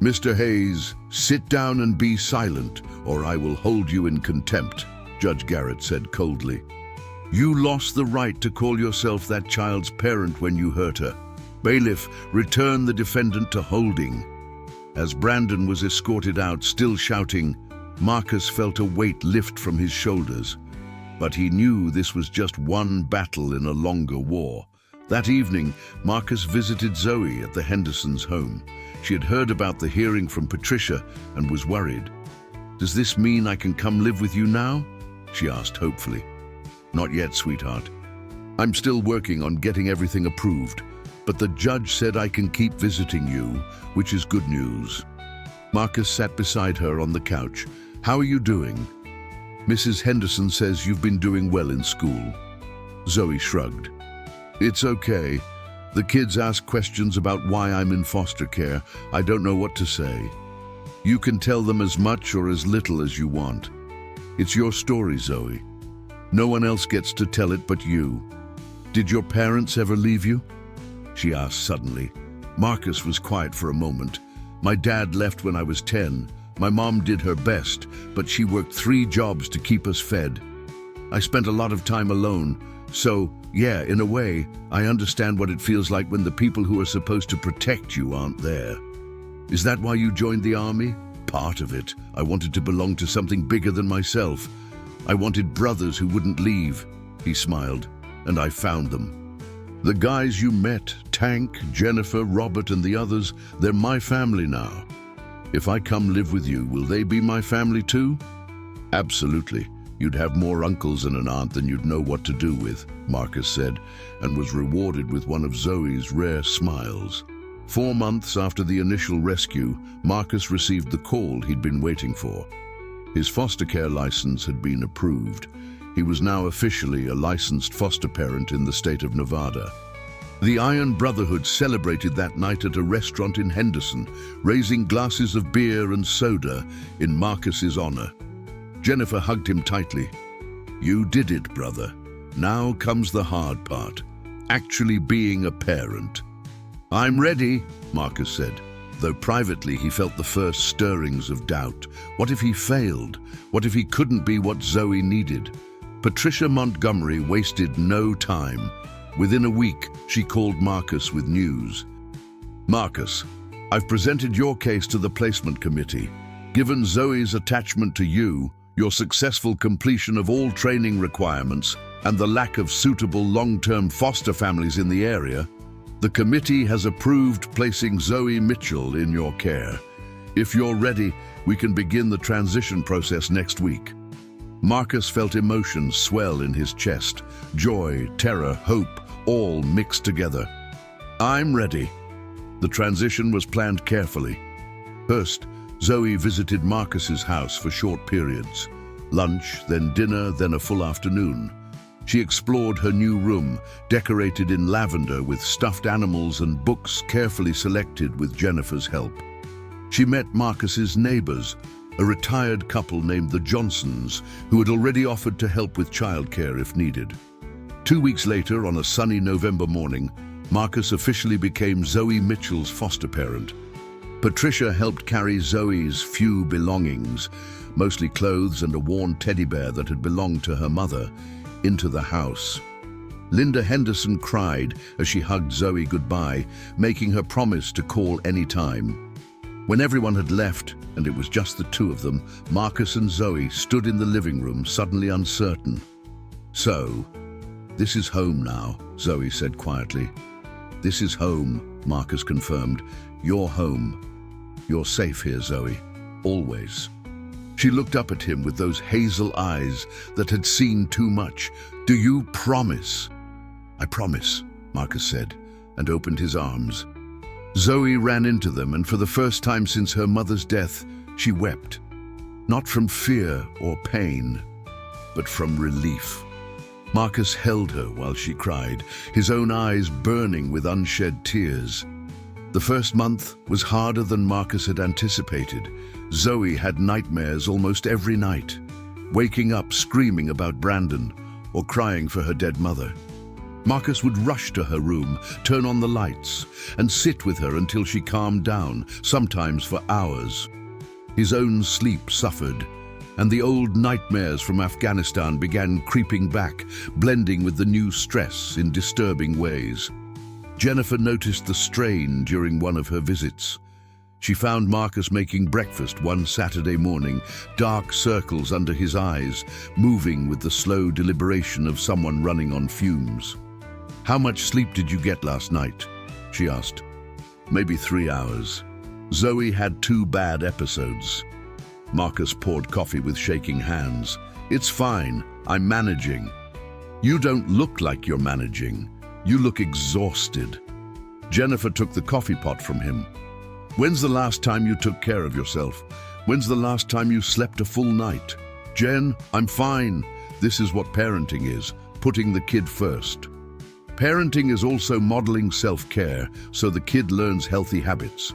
"Mr. Hayes, sit down and be silent, or I will hold you in contempt," Judge Garrett said coldly. "You lost the right to call yourself that child's parent when you hurt her. Bailiff, return the defendant to holding." As Brandon was escorted out, still shouting, Marcus felt a weight lift from his shoulders. But he knew this was just one battle in a longer war. That evening, Marcus visited Zoe at the Hendersons' home. She had heard about the hearing from Patricia and was worried. "Does this mean I can come live with you now?" she asked hopefully. "Not yet, sweetheart. I'm still working on getting everything approved, but the judge said I can keep visiting you, which is good news." Marcus sat beside her on the couch. "How are you doing?" "Mrs. Henderson says you've been doing well in school." Zoe shrugged. "It's okay. The kids ask questions about why I'm in foster care. I don't know what to say. You can tell them as much or as little as you want. It's your story, Zoe. No one else gets to tell it but you. Did your parents ever leave you?" she asked suddenly. Marcus was quiet for a moment. "My dad left when I was 10. My mom did her best, but she worked 3 jobs to keep us fed. I spent a lot of time alone, so, yeah, in a way, I understand what it feels like when the people who are supposed to protect you aren't there." "Is that why you joined the army?" "Part of it. I wanted to belong to something bigger than myself. I wanted brothers who wouldn't leave." He smiled. "And I found them. The guys you met, Tank, Jennifer, Robert, and the others, they're my family now. If I come live with you, will they be my family too?" "Absolutely. You'd have more uncles and an aunt than you'd know what to do with," Marcus said, and was rewarded with one of Zoe's rare smiles. 4 months after the initial rescue, Marcus received the call he'd been waiting for. His foster care license had been approved. He was now officially a licensed foster parent in the state of Nevada. The Iron Brotherhood celebrated that night at a restaurant in Henderson, raising glasses of beer and soda in Marcus's honor. Jennifer hugged him tightly. "You did it, brother. Now comes the hard part, actually being a parent." "I'm ready," Marcus said, though privately he felt the first stirrings of doubt. What if he failed? What if he couldn't be what Zoe needed? Patricia Montgomery wasted no time. Within a week, she called Marcus with news. "Marcus, I've presented your case to the placement committee. Given Zoe's attachment to you, your successful completion of all training requirements, and the lack of suitable long-term foster families in the area, the committee has approved placing Zoe Mitchell in your care. If you're ready, we can begin the transition process next week." Marcus felt emotions swell in his chest. Joy, terror, hope, all mixed together. "I'm ready." The transition was planned carefully. First, Zoe visited Marcus's house for short periods. Lunch, then dinner, then a full afternoon. She explored her new room, decorated in lavender with stuffed animals and books carefully selected with Jennifer's help. She met Marcus's neighbors, a retired couple named the Johnsons, who had already offered to help with childcare if needed. 2 weeks later, on a sunny November morning, Marcus officially became Zoe Mitchell's foster parent. Patricia helped carry Zoe's few belongings, mostly clothes and a worn teddy bear that had belonged to her mother, into the house. Linda Henderson cried as she hugged Zoe goodbye, making her promise to call any time. When everyone had left, and it was just the 2 of them, Marcus and Zoe stood in the living room, suddenly uncertain. "So, this is home now," Zoe said quietly. "This is home," Marcus confirmed. "You're home. You're safe here, Zoe. Always." She looked up at him with those hazel eyes that had seen too much. "Do you promise?" "I promise," Marcus said, and opened his arms. Zoe ran into them, and for the first time since her mother's death, she wept. Not from fear or pain, but from relief. Marcus held her while she cried, his own eyes burning with unshed tears. The first month was harder than Marcus had anticipated. Zoe had nightmares almost every night, waking up screaming about Brandon or crying for her dead mother. Marcus would rush to her room, turn on the lights, and sit with her until she calmed down, sometimes for hours. His own sleep suffered, and the old nightmares from Afghanistan began creeping back, blending with the new stress in disturbing ways. Jennifer noticed the strain during one of her visits. She found Marcus making breakfast one Saturday morning, dark circles under his eyes, moving with the slow deliberation of someone running on fumes. "How much sleep did you get last night?" she asked. "Maybe 3 hours. Zoe had 2 bad episodes." Marcus poured coffee with shaking hands. "It's fine. I'm managing." "You don't look like you're managing. You look exhausted." Jennifer took the coffee pot from him. "When's the last time you took care of yourself? When's the last time you slept a full night?" "Jen, I'm fine. This is what parenting is, putting the kid first." Parenting is also modeling self-care so the kid learns healthy habits.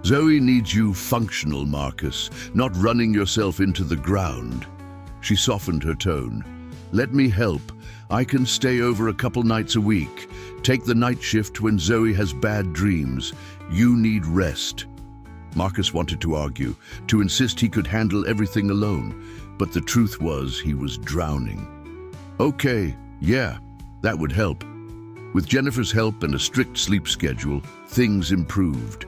"Zoe needs you functional, Marcus, not running yourself into the ground." She softened her tone. "Let me help. I can stay over a couple nights a week. Take the night shift when Zoe has bad dreams. You need rest." Marcus wanted to argue, to insist he could handle everything alone, but the truth was he was drowning. "Okay, yeah, that would help." With Jennifer's help and a strict sleep schedule, things improved.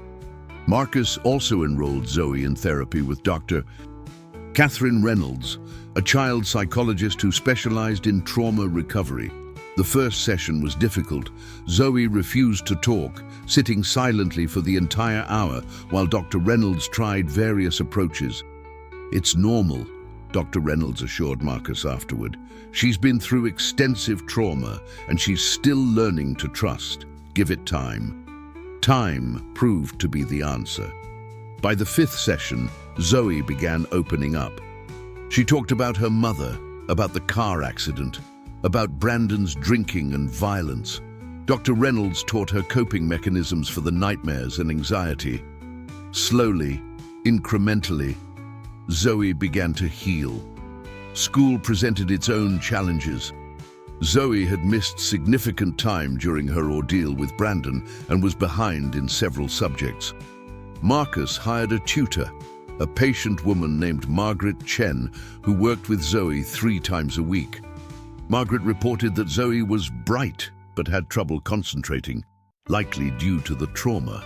Marcus also enrolled Zoe in therapy with Dr. Catherine Reynolds, a child psychologist who specialized in trauma recovery. The first session was difficult. Zoe refused to talk, sitting silently for the entire hour while Dr. Reynolds tried various approaches. "It's normal," Dr. Reynolds assured Marcus afterward. "She's been through extensive trauma, and she's still learning to trust. Give it time." Time proved to be the answer. By the 5th session, Zoe began opening up. She talked about her mother, about the car accident, about Brandon's drinking and violence. Dr. Reynolds taught her coping mechanisms for the nightmares and anxiety. Slowly, incrementally, Zoe began to heal. School presented its own challenges. Zoe had missed significant time during her ordeal with Brandon and was behind in several subjects. Marcus hired a tutor, a patient woman named Margaret Chen, who worked with Zoe 3 times a week. Margaret reported that Zoe was bright but had trouble concentrating, likely due to the trauma.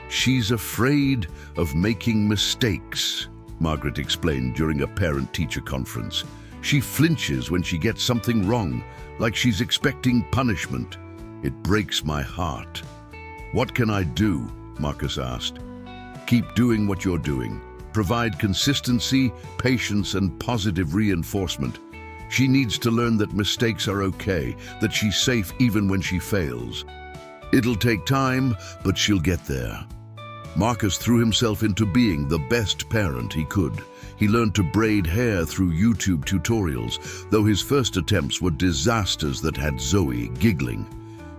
"She's afraid of making mistakes," Margaret explained during a parent-teacher conference. "She flinches when she gets something wrong, like she's expecting punishment. It breaks my heart." "What can I do?" Marcus asked. "Keep doing what you're doing. Provide consistency, patience, and positive reinforcement. She needs to learn that mistakes are okay, that she's safe even when she fails. It'll take time, but she'll get there." Marcus threw himself into being the best parent he could. He learned to braid hair through YouTube tutorials, though his first attempts were disasters that had Zoe giggling.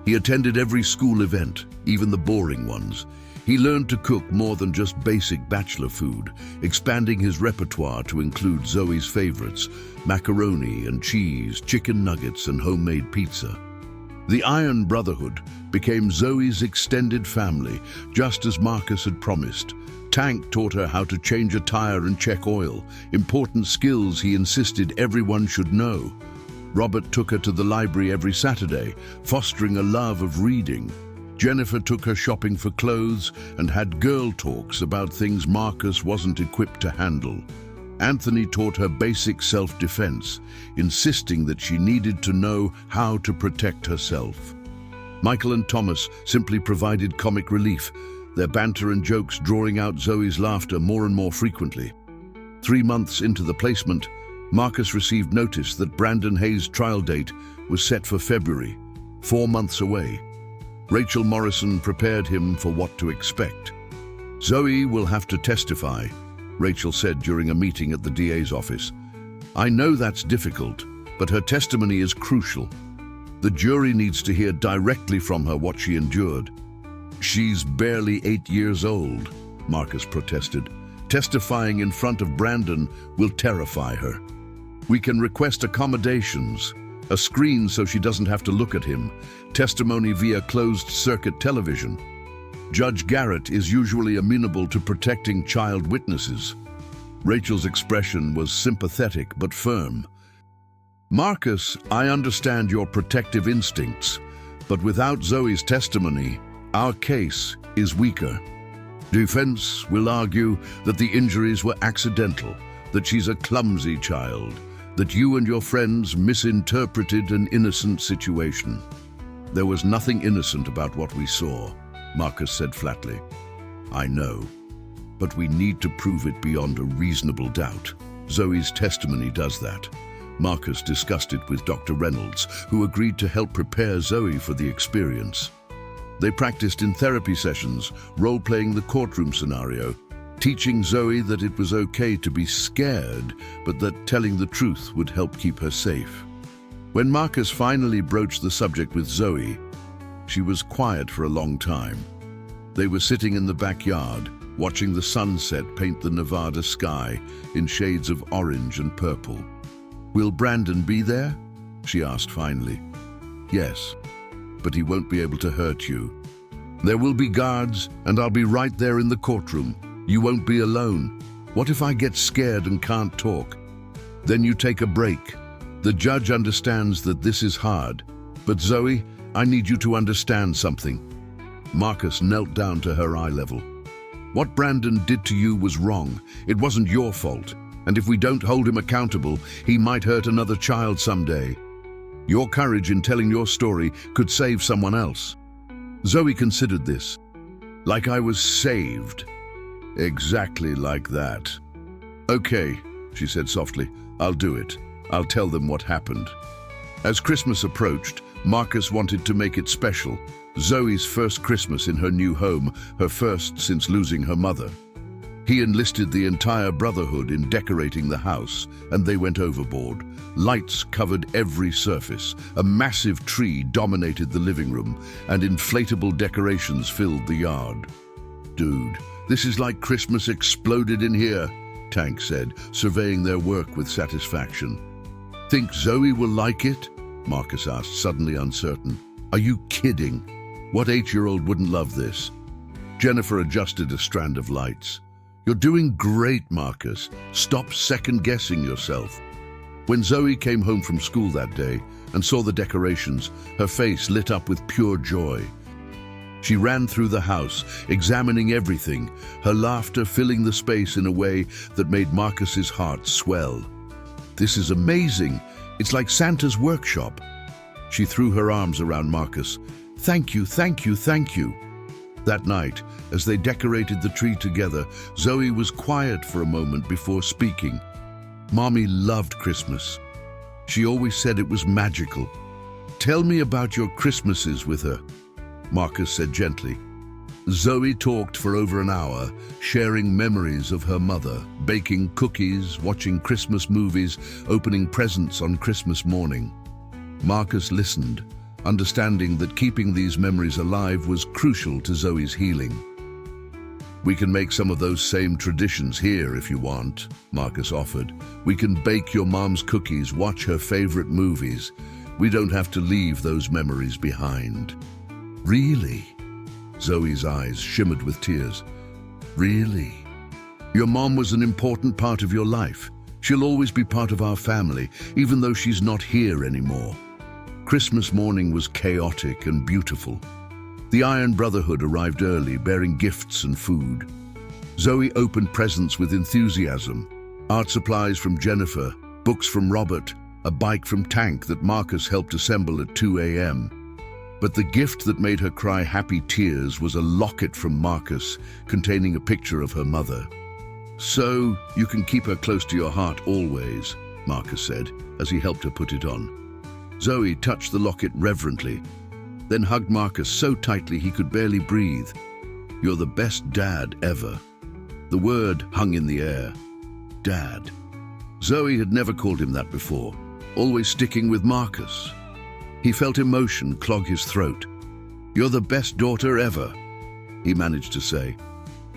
He attended every school event, even the boring ones. He learned to cook more than just basic bachelor food, expanding his repertoire to include Zoe's favorites: macaroni and cheese, chicken nuggets, and homemade pizza. The Iron Brotherhood became Zoe's extended family, just as Marcus had promised. Tank taught her how to change a tire and check oil, important skills he insisted everyone should know. Robert took her to the library every Saturday, fostering a love of reading. Jennifer took her shopping for clothes and had girl talks about things Marcus wasn't equipped to handle. Anthony taught her basic self-defense, insisting that she needed to know how to protect herself. Michael and Thomas simply provided comic relief, their banter and jokes drawing out Zoe's laughter more and more frequently. 3 months into the placement, Marcus received notice that Brandon Hayes' trial date was set for February. 4 months away. Rachel Morrison prepared him for what to expect. "Zoe will have to testify," Rachel said during a meeting at the DA's office. "I know that's difficult, but her testimony is crucial. The jury needs to hear directly from her what she endured." "She's barely 8 years old," Marcus protested. "Testifying in front of Brandon will terrify her. We can request accommodations, a screen so she doesn't have to look at him, testimony via closed-circuit television. Judge Garrett is usually amenable to protecting child witnesses." Rachel's expression was sympathetic but firm. "Marcus, I understand your protective instincts, but without Zoe's testimony, our case is weaker. Defense will argue that the injuries were accidental, that she's a clumsy child, that you and your friends misinterpreted an innocent situation." "There was nothing innocent about what we saw," Marcus said flatly. "I know, but we need to prove it beyond a reasonable doubt. Zoe's testimony does that." Marcus discussed it with Dr. Reynolds, who agreed to help prepare Zoe for the experience. They practiced in therapy sessions, role-playing the courtroom scenario, teaching Zoe that it was okay to be scared, but that telling the truth would help keep her safe. When Marcus finally broached the subject with Zoe, she was quiet for a long time. They were sitting in the backyard, watching the sunset paint the Nevada sky in shades of orange and purple. "Will Brandon be there?" she asked finally. "Yes, but he won't be able to hurt you. There will be guards, and I'll be right there in the courtroom. You won't be alone. What if I get scared and can't talk? Then you take a break. The judge understands that this is hard. But Zoe, I need you to understand something." Marcus knelt down to her eye level. "What Brandon did to you was wrong. It wasn't your fault. And if we don't hold him accountable, he might hurt another child someday. Your courage in telling your story could save someone else." Zoe considered this. "Like I was saved." "Exactly like that." "Okay," she said softly. "I'll do it. I'll tell them what happened." As Christmas approached, Marcus wanted to make it special. Zoe's first Christmas in her new home, her first since losing her mother. He enlisted the entire brotherhood in decorating the house, and they went overboard. Lights covered every surface, a massive tree dominated the living room, and inflatable decorations filled the yard. "Dude, this is like Christmas exploded in here," Tank said, surveying their work with satisfaction. "Think Zoe will like it?" Marcus asked, suddenly uncertain. "Are you kidding? What 8-year-old wouldn't love this?" Jennifer adjusted a strand of lights. "You're doing great, Marcus. Stop second-guessing yourself." When Zoe came home from school that day and saw the decorations, her face lit up with pure joy. She ran through the house, examining everything, her laughter filling the space in a way that made Marcus's heart swell. "This is amazing. It's like Santa's workshop." She threw her arms around Marcus. "Thank you, thank you, thank you." That night, as they decorated the tree together, Zoe was quiet for a moment before speaking. "Mommy loved Christmas. She always said it was magical." "Tell me about your Christmases with her," Marcus said gently. Zoe talked for over an hour, sharing memories of her mother, baking cookies, watching Christmas movies, opening presents on Christmas morning. Marcus listened, understanding that keeping these memories alive was crucial to Zoe's healing. "We can make some of those same traditions here if you want," Marcus offered. "We can bake your mom's cookies, watch her favorite movies. We don't have to leave those memories behind." "Really?" Zoe's eyes shimmered with tears. "Really? Your mom was an important part of your life. She'll always be part of our family, even though she's not here anymore." Christmas morning was chaotic and beautiful. The Iron Brotherhood arrived early, bearing gifts and food. Zoe opened presents with enthusiasm. Art supplies from Jennifer, books from Robert, a bike from Tank that Marcus helped assemble at 2 a.m. But the gift that made her cry happy tears was a locket from Marcus containing a picture of her mother. "So you can keep her close to your heart always," Marcus said as he helped her put it on. Zoe touched the locket reverently. then hugged Marcus so tightly he could barely breathe. "You're the best dad ever." The word hung in the air. Dad. Zoe had never called him that before, always sticking with Marcus. He felt emotion clog his throat. "You're the best daughter ever," he managed to say.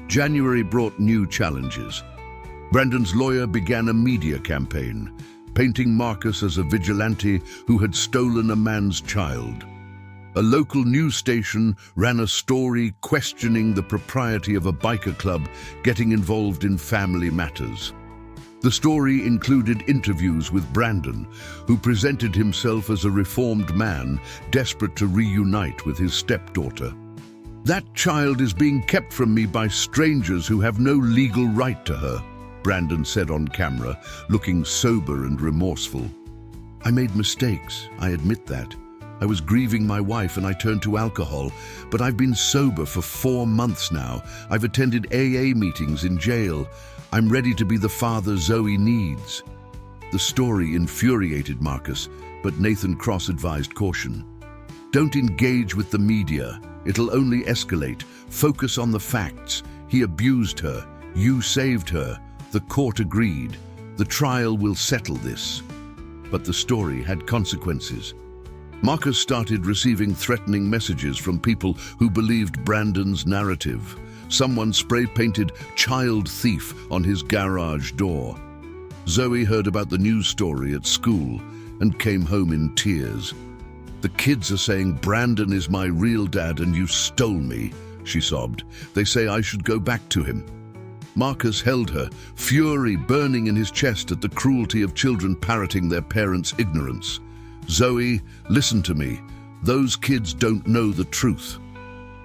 January brought new challenges. Brandon's lawyer began a media campaign, painting Marcus as a vigilante who had stolen a man's child. A local news station ran a story questioning the propriety of a biker club getting involved in family matters. The story included interviews with Brandon, who presented himself as a reformed man desperate to reunite with his stepdaughter. "That child is being kept from me by strangers who have no legal right to her," Brandon said on camera, looking sober and remorseful. "I made mistakes, I admit that. I was grieving my wife and I turned to alcohol, but I've been sober for 4 months now. I've attended AA meetings in jail. I'm ready to be the father Zoe needs." The story infuriated Marcus, but Nathan Cross advised caution. "Don't engage with the media. It'll only escalate. Focus on the facts. He abused her. You saved her. The court agreed. The trial will settle this." But the story had consequences. Marcus started receiving threatening messages from people who believed Brandon's narrative. Someone spray-painted "child thief" on his garage door. Zoe heard about the news story at school and came home in tears. "The kids are saying Brandon is my real dad and you stole me," she sobbed. "They say I should go back to him." Marcus held her, fury burning in his chest at the cruelty of children parroting their parents' ignorance. "Zoe, listen to me. Those kids don't know the truth.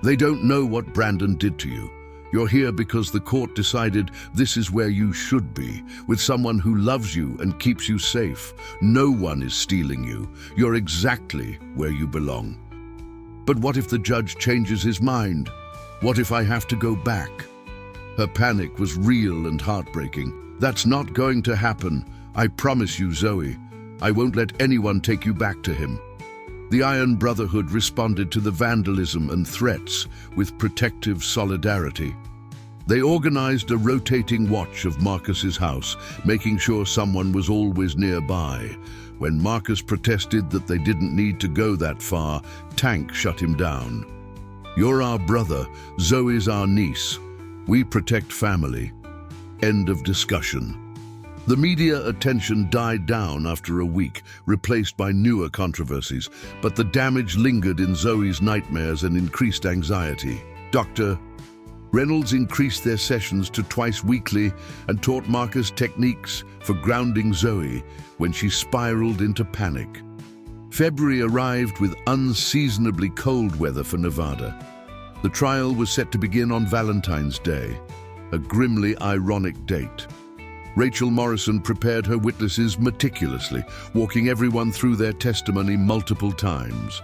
They don't know what Brandon did to you. You're here because the court decided this is where you should be, with someone who loves you and keeps you safe. No one is stealing you. You're exactly where you belong." "But what if the judge changes his mind? What if I have to go back?" Her panic was real and heartbreaking. "That's not going to happen. I promise you, Zoe. I won't let anyone take you back to him." The Iron Brotherhood responded to the vandalism and threats with protective solidarity. They organized a rotating watch of Marcus's house, making sure someone was always nearby. When Marcus protested that they didn't need to go that far, Tank shut him down. "You're our brother, Zoe's our niece. We protect family." End of discussion. The media attention died down after a week, replaced by newer controversies, but the damage lingered in Zoe's nightmares and increased anxiety. Dr. Reynolds increased their sessions to twice weekly and taught Marcus techniques for grounding Zoe when she spiraled into panic. February arrived with unseasonably cold weather for Nevada. The trial was set to begin on Valentine's Day, a grimly ironic date. Rachel Morrison prepared her witnesses meticulously, walking everyone through their testimony multiple times.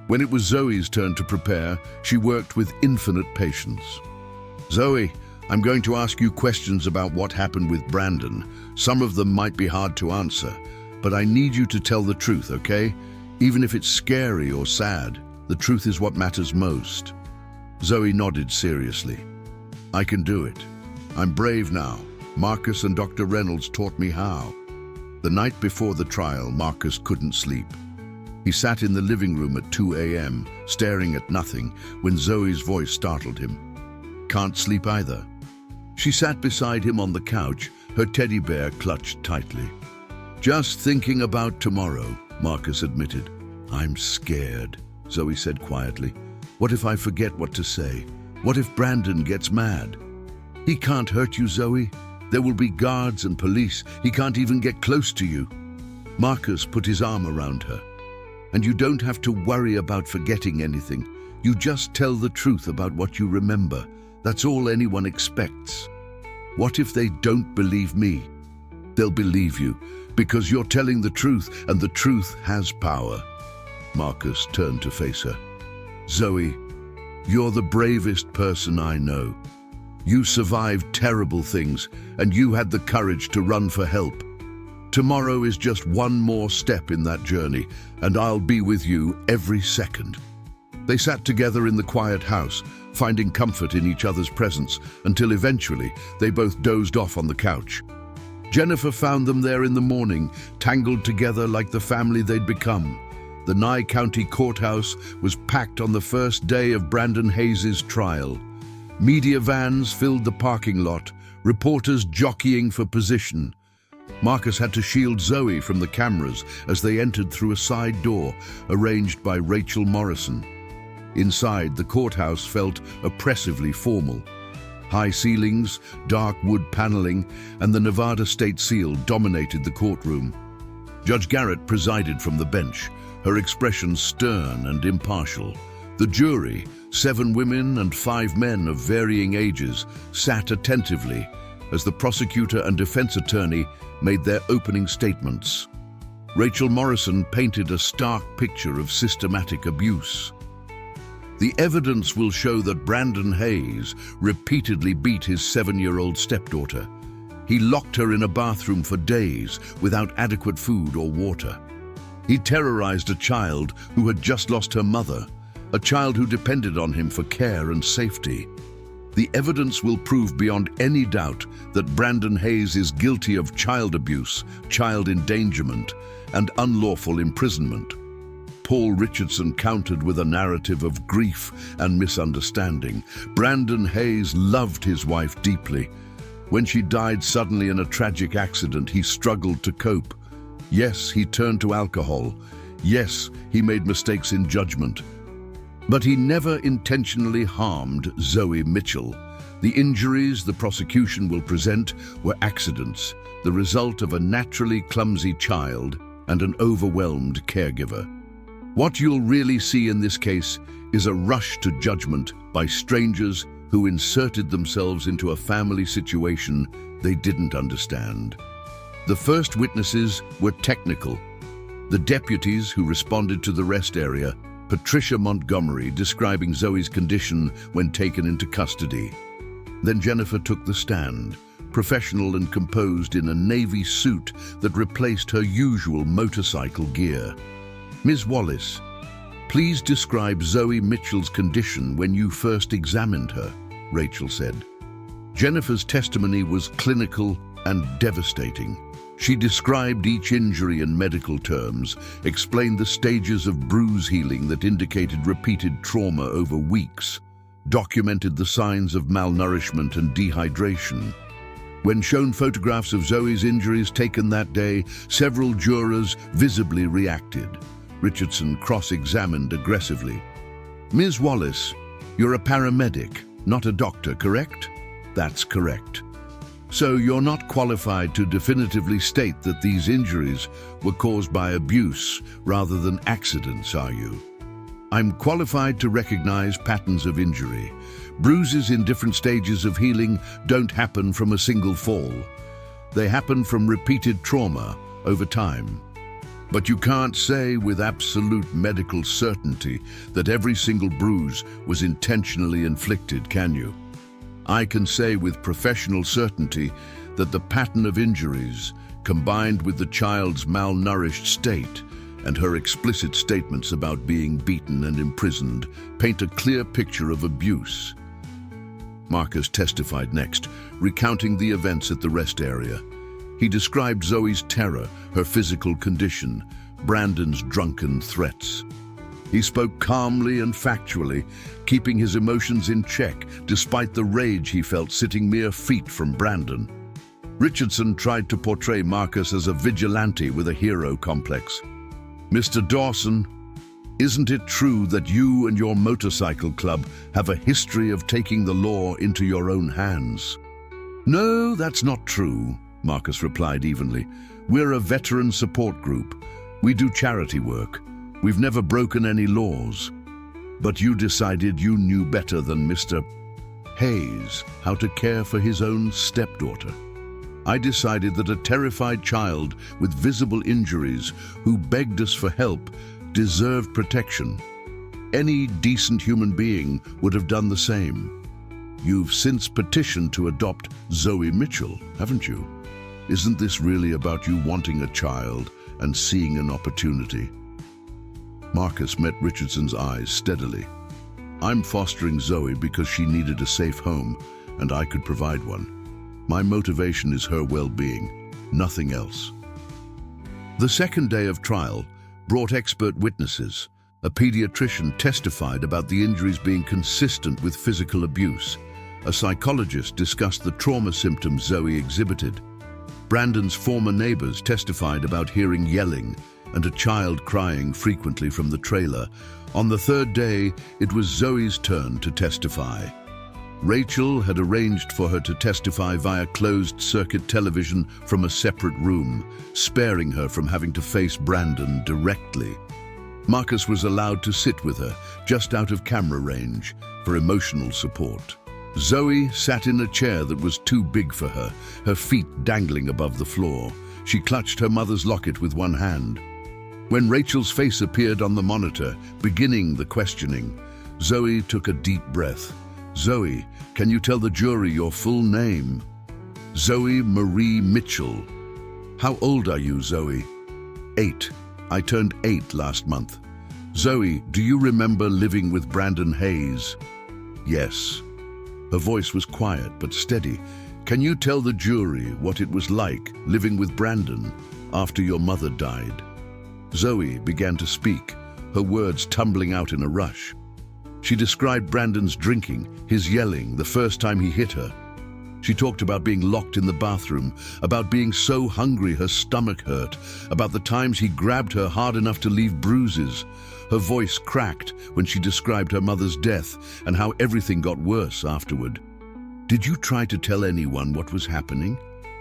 When it was Zoe's turn to prepare, she worked with infinite patience. "Zoe, I'm going to ask you questions about what happened with Brandon. Some of them might be hard to answer, but I need you to tell the truth, okay? Even if it's scary or sad, the truth is what matters most." Zoe nodded seriously. "I can do it. I'm brave now. Marcus and Dr. Reynolds taught me how." The night before the trial, Marcus couldn't sleep. He sat in the living room at 2 a.m., staring at nothing, when Zoe's voice startled him. "Can't sleep either." She sat beside him on the couch, her teddy bear clutched tightly. "Just thinking about tomorrow," Marcus admitted. "I'm scared," Zoe said quietly. "What if I forget what to say? What if Brandon gets mad?" "He can't hurt you, Zoe. There will be guards and police. He can't even get close to you." Marcus put his arm around her. "And you don't have to worry about forgetting anything. You just tell the truth about what you remember. That's all anyone expects." "What if they don't believe me?" "They'll believe you, because you're telling the truth, and the truth has power." Marcus turned to face her. "Zoe, you're the bravest person I know. You survived terrible things, and you had the courage to run for help. Tomorrow is just one more step in that journey, and I'll be with you every second." They sat together in the quiet house, finding comfort in each other's presence, until eventually they both dozed off on the couch. Jennifer found them there in the morning, tangled together like the family they'd become. The Nye County Courthouse was packed on the first day of Brandon Hayes' trial. Media vans filled the parking lot, reporters jockeying for position. Marcus had to shield Zoe from the cameras as they entered through a side door arranged by Rachel Morrison. Inside, the courthouse felt oppressively formal. High ceilings, dark wood paneling, and the Nevada state seal dominated the courtroom. Judge Garrett presided from the bench, her expression stern and impartial. The jury, 7 women and 5 men of varying ages, sat attentively as the prosecutor and defense attorney made their opening statements. Rachel Morrison painted a stark picture of systematic abuse. The evidence will show that Brandon Hayes repeatedly beat his 7-year-old stepdaughter. He locked her in a bathroom for days without adequate food or water. He terrorized a child who had just lost her mother, a child who depended on him for care and safety. The evidence will prove beyond any doubt that Brandon Hayes is guilty of child abuse, child endangerment, and unlawful imprisonment. Paul Richardson countered with a narrative of grief and misunderstanding. Brandon Hayes loved his wife deeply. When she died suddenly in a tragic accident, he struggled to cope. Yes, he turned to alcohol. Yes, he made mistakes in judgment. But he never intentionally harmed Zoe Mitchell. The injuries the prosecution will present were accidents, the result of a naturally clumsy child and an overwhelmed caregiver. What you'll really see in this case is a rush to judgment by strangers who inserted themselves into a family situation they didn't understand. The first witnesses were technical. The deputies who responded to the rest area, Patricia Montgomery describing Zoe's condition when taken into custody. Then Jennifer took the stand, professional and composed in a navy suit that replaced her usual motorcycle gear. Ms. Wallace, please describe Zoe Mitchell's condition when you first examined her, Rachel said. Jennifer's testimony was clinical and devastating. She described each injury in medical terms, explained the stages of bruise healing that indicated repeated trauma over weeks, documented the signs of malnourishment and dehydration. When shown photographs of Zoe's injuries taken that day, several jurors visibly reacted. Richardson cross-examined aggressively. Ms. Wallace, you're a paramedic, not a doctor, correct? That's correct. So you're not qualified to definitively state that these injuries were caused by abuse rather than accidents, are you? I'm qualified to recognize patterns of injury. Bruises in different stages of healing don't happen from a single fall. They happen from repeated trauma over time. But you can't say with absolute medical certainty that every single bruise was intentionally inflicted, can you? I can say with professional certainty that the pattern of injuries, combined with the child's malnourished state and her explicit statements about being beaten and imprisoned, paint a clear picture of abuse. Marcus testified next, recounting the events at the rest area. He described Zoe's terror, her physical condition, Brandon's drunken threats. He spoke calmly and factually, keeping his emotions in check despite the rage he felt sitting mere feet from Brandon. Richardson tried to portray Marcus as a vigilante with a hero complex. Mr. Dawson, isn't it true that you and your motorcycle club have a history of taking the law into your own hands? No, that's not true, Marcus replied evenly. We're a veteran support group. We do charity work. We've never broken any laws. But you decided you knew better than Mr. Hayes how to care for his own stepdaughter. I decided that a terrified child with visible injuries who begged us for help deserved protection. Any decent human being would have done the same. You've since petitioned to adopt Zoe Mitchell, haven't you? Isn't this really about you wanting a child and seeing an opportunity? Marcus met Richardson's eyes steadily. I'm fostering Zoe because she needed a safe home, and I could provide one. My motivation is her well-being, nothing else. The second day of trial brought expert witnesses. A pediatrician testified about the injuries being consistent with physical abuse. A psychologist discussed the trauma symptoms Zoe exhibited. Brandon's former neighbors testified about hearing yelling and a child crying frequently from the trailer. On the third day, it was Zoe's turn to testify. Rachel had arranged for her to testify via closed-circuit television from a separate room, sparing her from having to face Brandon directly. Marcus was allowed to sit with her, just out of camera range, for emotional support. Zoe sat in a chair that was too big for her, her feet dangling above the floor. She clutched her mother's locket with one hand. When Rachel's face appeared on the monitor, beginning the questioning, Zoe took a deep breath. "Zoe, can you tell the jury your full name?" "Zoe Marie Mitchell." "How old are you, Zoe?" 8. I turned 8 last month." "Zoe, do you remember living with Brandon Hayes?" "Yes." Her voice was quiet but steady. "Can you tell the jury what it was like living with Brandon after your mother died?" Zoe began to speak, her words tumbling out in a rush. She described Brandon's drinking, his yelling, the first time he hit her. She talked about being locked in the bathroom, about being so hungry her stomach hurt, about the times he grabbed her hard enough to leave bruises. Her voice cracked when she described her mother's death and how everything got worse afterward. "Did you try to tell anyone what was happening?"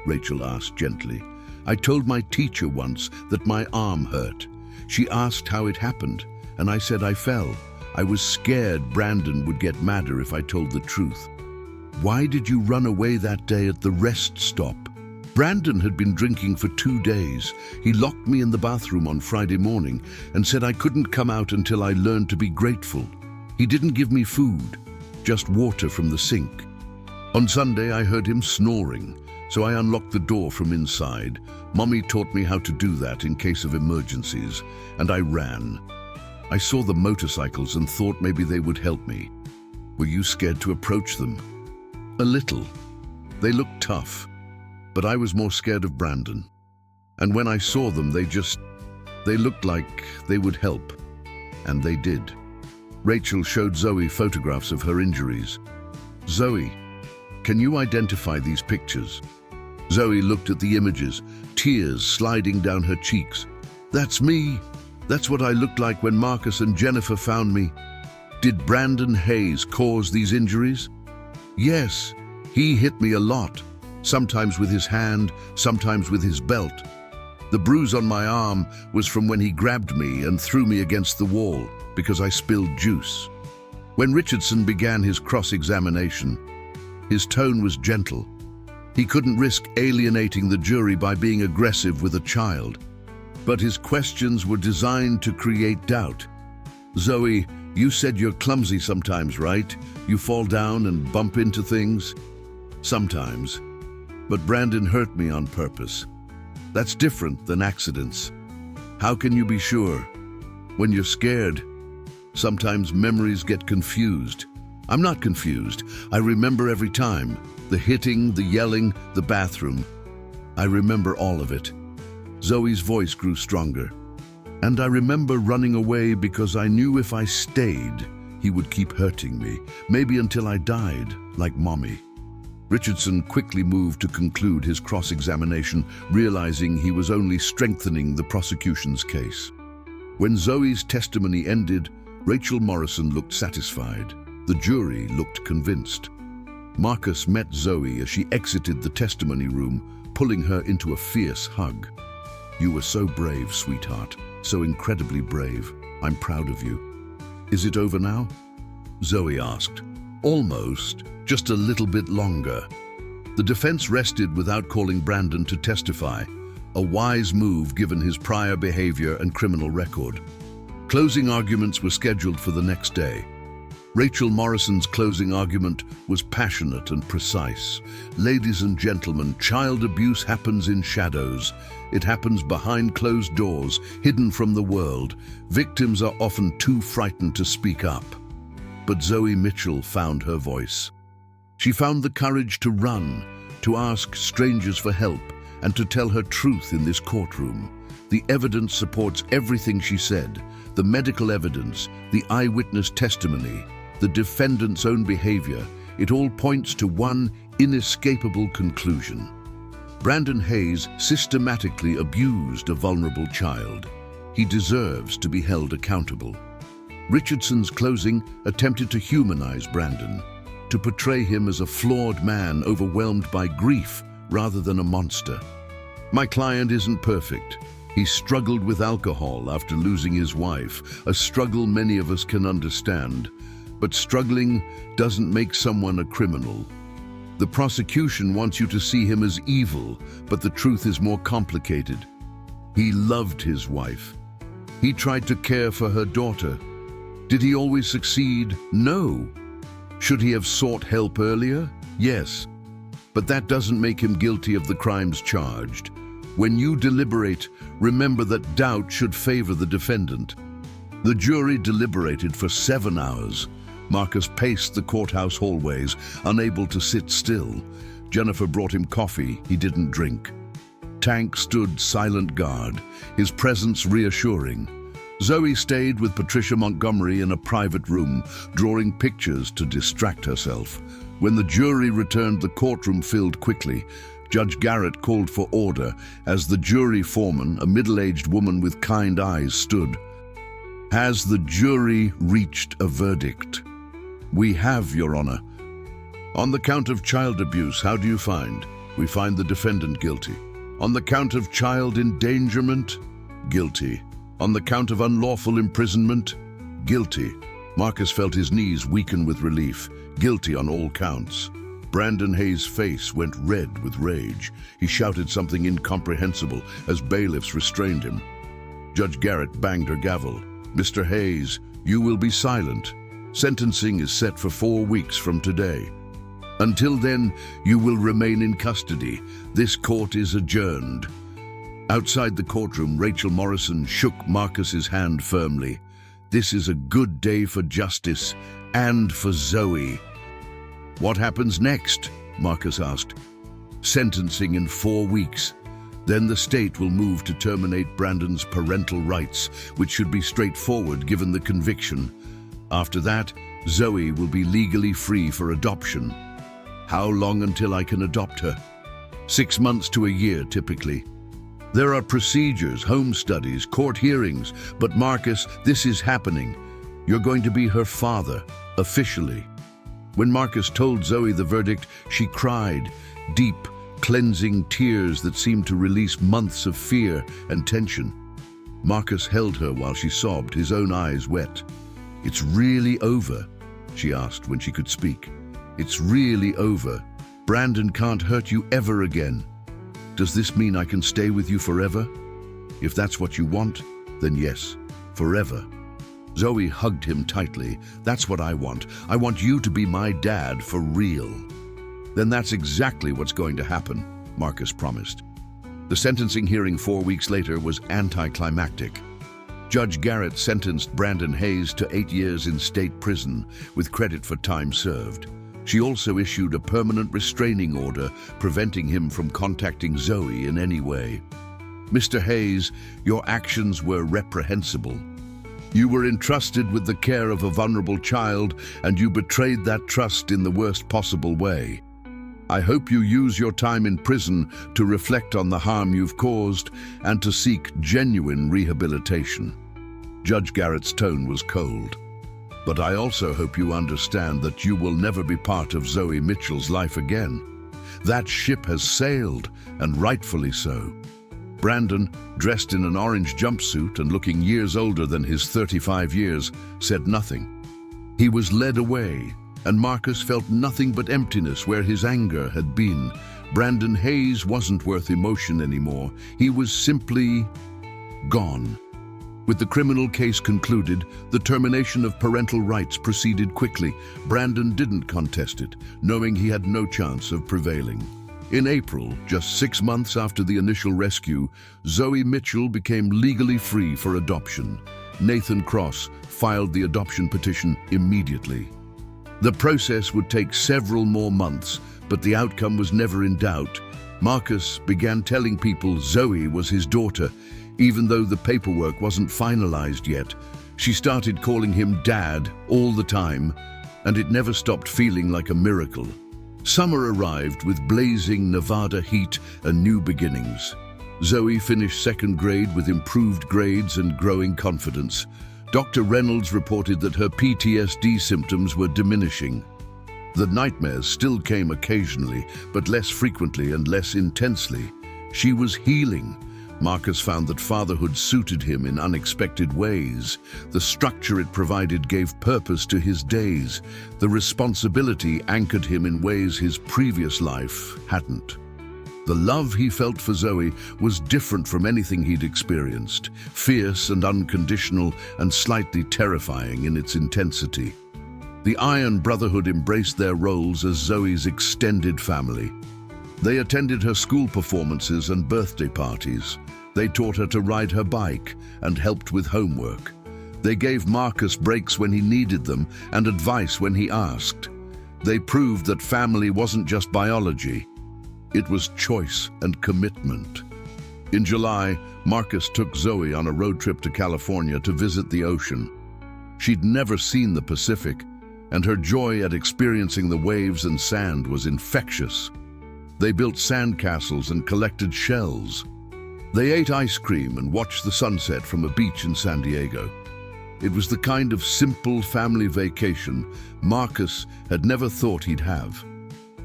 Rachel asked gently. "I told my teacher once that my arm hurt. She asked how it happened, and I said I fell. I was scared Brandon would get madder if I told the truth." "Why did you run away that day at the rest stop?" "Brandon had been drinking for 2 days. He locked me in the bathroom on Friday morning and said I couldn't come out until I learned to be grateful. He didn't give me food, just water from the sink. On Sunday I heard him snoring, so I unlocked the door from inside. Mommy taught me how to do that in case of emergencies, and I ran. I saw the motorcycles and thought maybe they would help me." "Were you scared to approach them?" "A little. They looked tough, but I was more scared of Brandon. And when I saw them, they looked like they would help. And they did." Rachel showed Zoe photographs of her injuries. "Zoe, can you identify these pictures?" Zoe looked at the images, tears sliding down her cheeks. "That's me. That's what I looked like when Marcus and Jennifer found me." "Did Brandon Hayes cause these injuries?" "Yes, he hit me a lot, sometimes with his hand, sometimes with his belt. The bruise on my arm was from when he grabbed me and threw me against the wall because I spilled juice." When Richardson began his cross-examination, his tone was gentle. He couldn't risk alienating the jury by being aggressive with a child. But his questions were designed to create doubt. "Zoe, you said you're clumsy sometimes, right? You fall down and bump into things?" "Sometimes. But Brandon hurt me on purpose. That's different than accidents." "How can you be sure?" "When you're scared, sometimes memories get confused." "I'm not confused. I remember every time. The hitting, the yelling, the bathroom. I remember all of it." Zoe's voice grew stronger. "And I remember running away because I knew if I stayed, he would keep hurting me, maybe until I died, like Mommy." Richardson quickly moved to conclude his cross-examination, realizing he was only strengthening the prosecution's case. When Zoe's testimony ended, Rachel Morrison looked satisfied. The jury looked convinced. Marcus met Zoe as she exited the testimony room, pulling her into a fierce hug. "You were so brave, sweetheart. So incredibly brave. I'm proud of you." "Is it over now?" Zoe asked. "Almost. Just a little bit longer." The defense rested without calling Brandon to testify, a wise move given his prior behavior and criminal record. Closing arguments were scheduled for the next day. Rachel Morrison's closing argument was passionate and precise. Ladies and gentlemen, child abuse happens in shadows. It happens behind closed doors, hidden from the world. Victims are often too frightened to speak up. But Zoe Mitchell found her voice. She found the courage to run, to ask strangers for help, and to tell her truth in this courtroom. The evidence supports everything she said. The medical evidence, the eyewitness testimony, the defendant's own behavior, it all points to one inescapable conclusion. Brandon Hayes systematically abused a vulnerable child. He deserves to be held accountable. Richardson's closing attempted to humanize Brandon, to portray him as a flawed man overwhelmed by grief rather than a monster. My client isn't perfect. He struggled with alcohol after losing his wife, a struggle many of us can understand. But struggling doesn't make someone a criminal. The prosecution wants you to see him as evil, but the truth is more complicated. He loved his wife. He tried to care for her daughter. Did he always succeed? No. Should he have sought help earlier? Yes. But that doesn't make him guilty of the crimes charged. When you deliberate, remember that doubt should favor the defendant. The jury deliberated for 7 hours. Marcus paced the courthouse hallways, unable to sit still. Jennifer brought him coffee he didn't drink. Tank stood silent guard, his presence reassuring. Zoe stayed with Patricia Montgomery in a private room, drawing pictures to distract herself. When the jury returned, the courtroom filled quickly. Judge Garrett called for order as the jury foreman, a middle-aged woman with kind eyes, stood. Has the jury reached a verdict? We have, Your Honor. On the count of child abuse, how do you find? We find the defendant guilty. On the count of child endangerment, guilty. On the count of unlawful imprisonment, guilty. Marcus felt his knees weaken with relief. Guilty on all counts. Brandon Hayes' face went red with rage. He shouted something incomprehensible as bailiffs restrained him. Judge Garrett banged her gavel. Mr. Hayes, you will be silent. Sentencing is set for 4 weeks from today. Until then, you will remain in custody. This court is adjourned. Outside the courtroom, Rachel Morrison shook Marcus's hand firmly. This is a good day for justice and for Zoe. What happens next? Marcus asked. Sentencing in 4 weeks. Then the state will move to terminate Brandon's parental rights, which should be straightforward given the conviction. After that, Zoe will be legally free for adoption. How long until I can adopt her? 6 months to a year, typically. There are procedures, home studies, court hearings, but Marcus, this is happening. You're going to be her father, officially. When Marcus told Zoe the verdict, she cried, deep, cleansing tears that seemed to release months of fear and tension. Marcus held her while she sobbed, his own eyes wet. It's really over, she asked when she could speak. It's really over. Brandon can't hurt you ever again. Does this mean I can stay with you forever? If that's what you want, then yes, forever. Zoe hugged him tightly. That's what I want. I want you to be my dad for real. Then that's exactly what's going to happen, Marcus promised. The sentencing hearing 4 weeks later was anticlimactic. Judge Garrett sentenced Brandon Hayes to 8 years in state prison with credit for time served. She also issued a permanent restraining order preventing him from contacting Zoe in any way. Mr. Hayes, your actions were reprehensible. You were entrusted with the care of a vulnerable child, and you betrayed that trust in the worst possible way. I hope you use your time in prison to reflect on the harm you've caused and to seek genuine rehabilitation. Judge Garrett's tone was cold. But I also hope you understand that you will never be part of Zoe Mitchell's life again. That ship has sailed, and rightfully so. Brandon, dressed in an orange jumpsuit and looking years older than his 35 years, said nothing. He was led away, and Marcus felt nothing but emptiness where his anger had been. Brandon Hayes wasn't worth emotion anymore. He was simply gone. With the criminal case concluded, the termination of parental rights proceeded quickly. Brandon didn't contest it, knowing he had no chance of prevailing. In April, just 6 months after the initial rescue, Zoe Mitchell became legally free for adoption. Nathan Cross filed the adoption petition immediately. The process would take several more months, but the outcome was never in doubt. Marcus began telling people Zoe was his daughter, even though the paperwork wasn't finalized yet. She started calling him Dad all the time, and it never stopped feeling like a miracle. Summer arrived with blazing Nevada heat and new beginnings. Zoe finished 2nd grade with improved grades and growing confidence. Dr. Reynolds reported that her PTSD symptoms were diminishing. The nightmares still came occasionally, but less frequently and less intensely. She was healing. Marcus found that fatherhood suited him in unexpected ways. The structure it provided gave purpose to his days. The responsibility anchored him in ways his previous life hadn't. The love he felt for Zoe was different from anything he'd experienced, fierce and unconditional and slightly terrifying in its intensity. The Iron Brotherhood embraced their roles as Zoe's extended family. They attended her school performances and birthday parties. They taught her to ride her bike and helped with homework. They gave Marcus breaks when he needed them and advice when he asked. They proved that family wasn't just biology. It was choice and commitment. In July, Marcus took Zoe on a road trip to California to visit the ocean. She'd never seen the Pacific, and her joy at experiencing the waves and sand was infectious. They built sandcastles and collected shells. They ate ice cream and watched the sunset from a beach in San Diego. It was the kind of simple family vacation Marcus had never thought he'd have.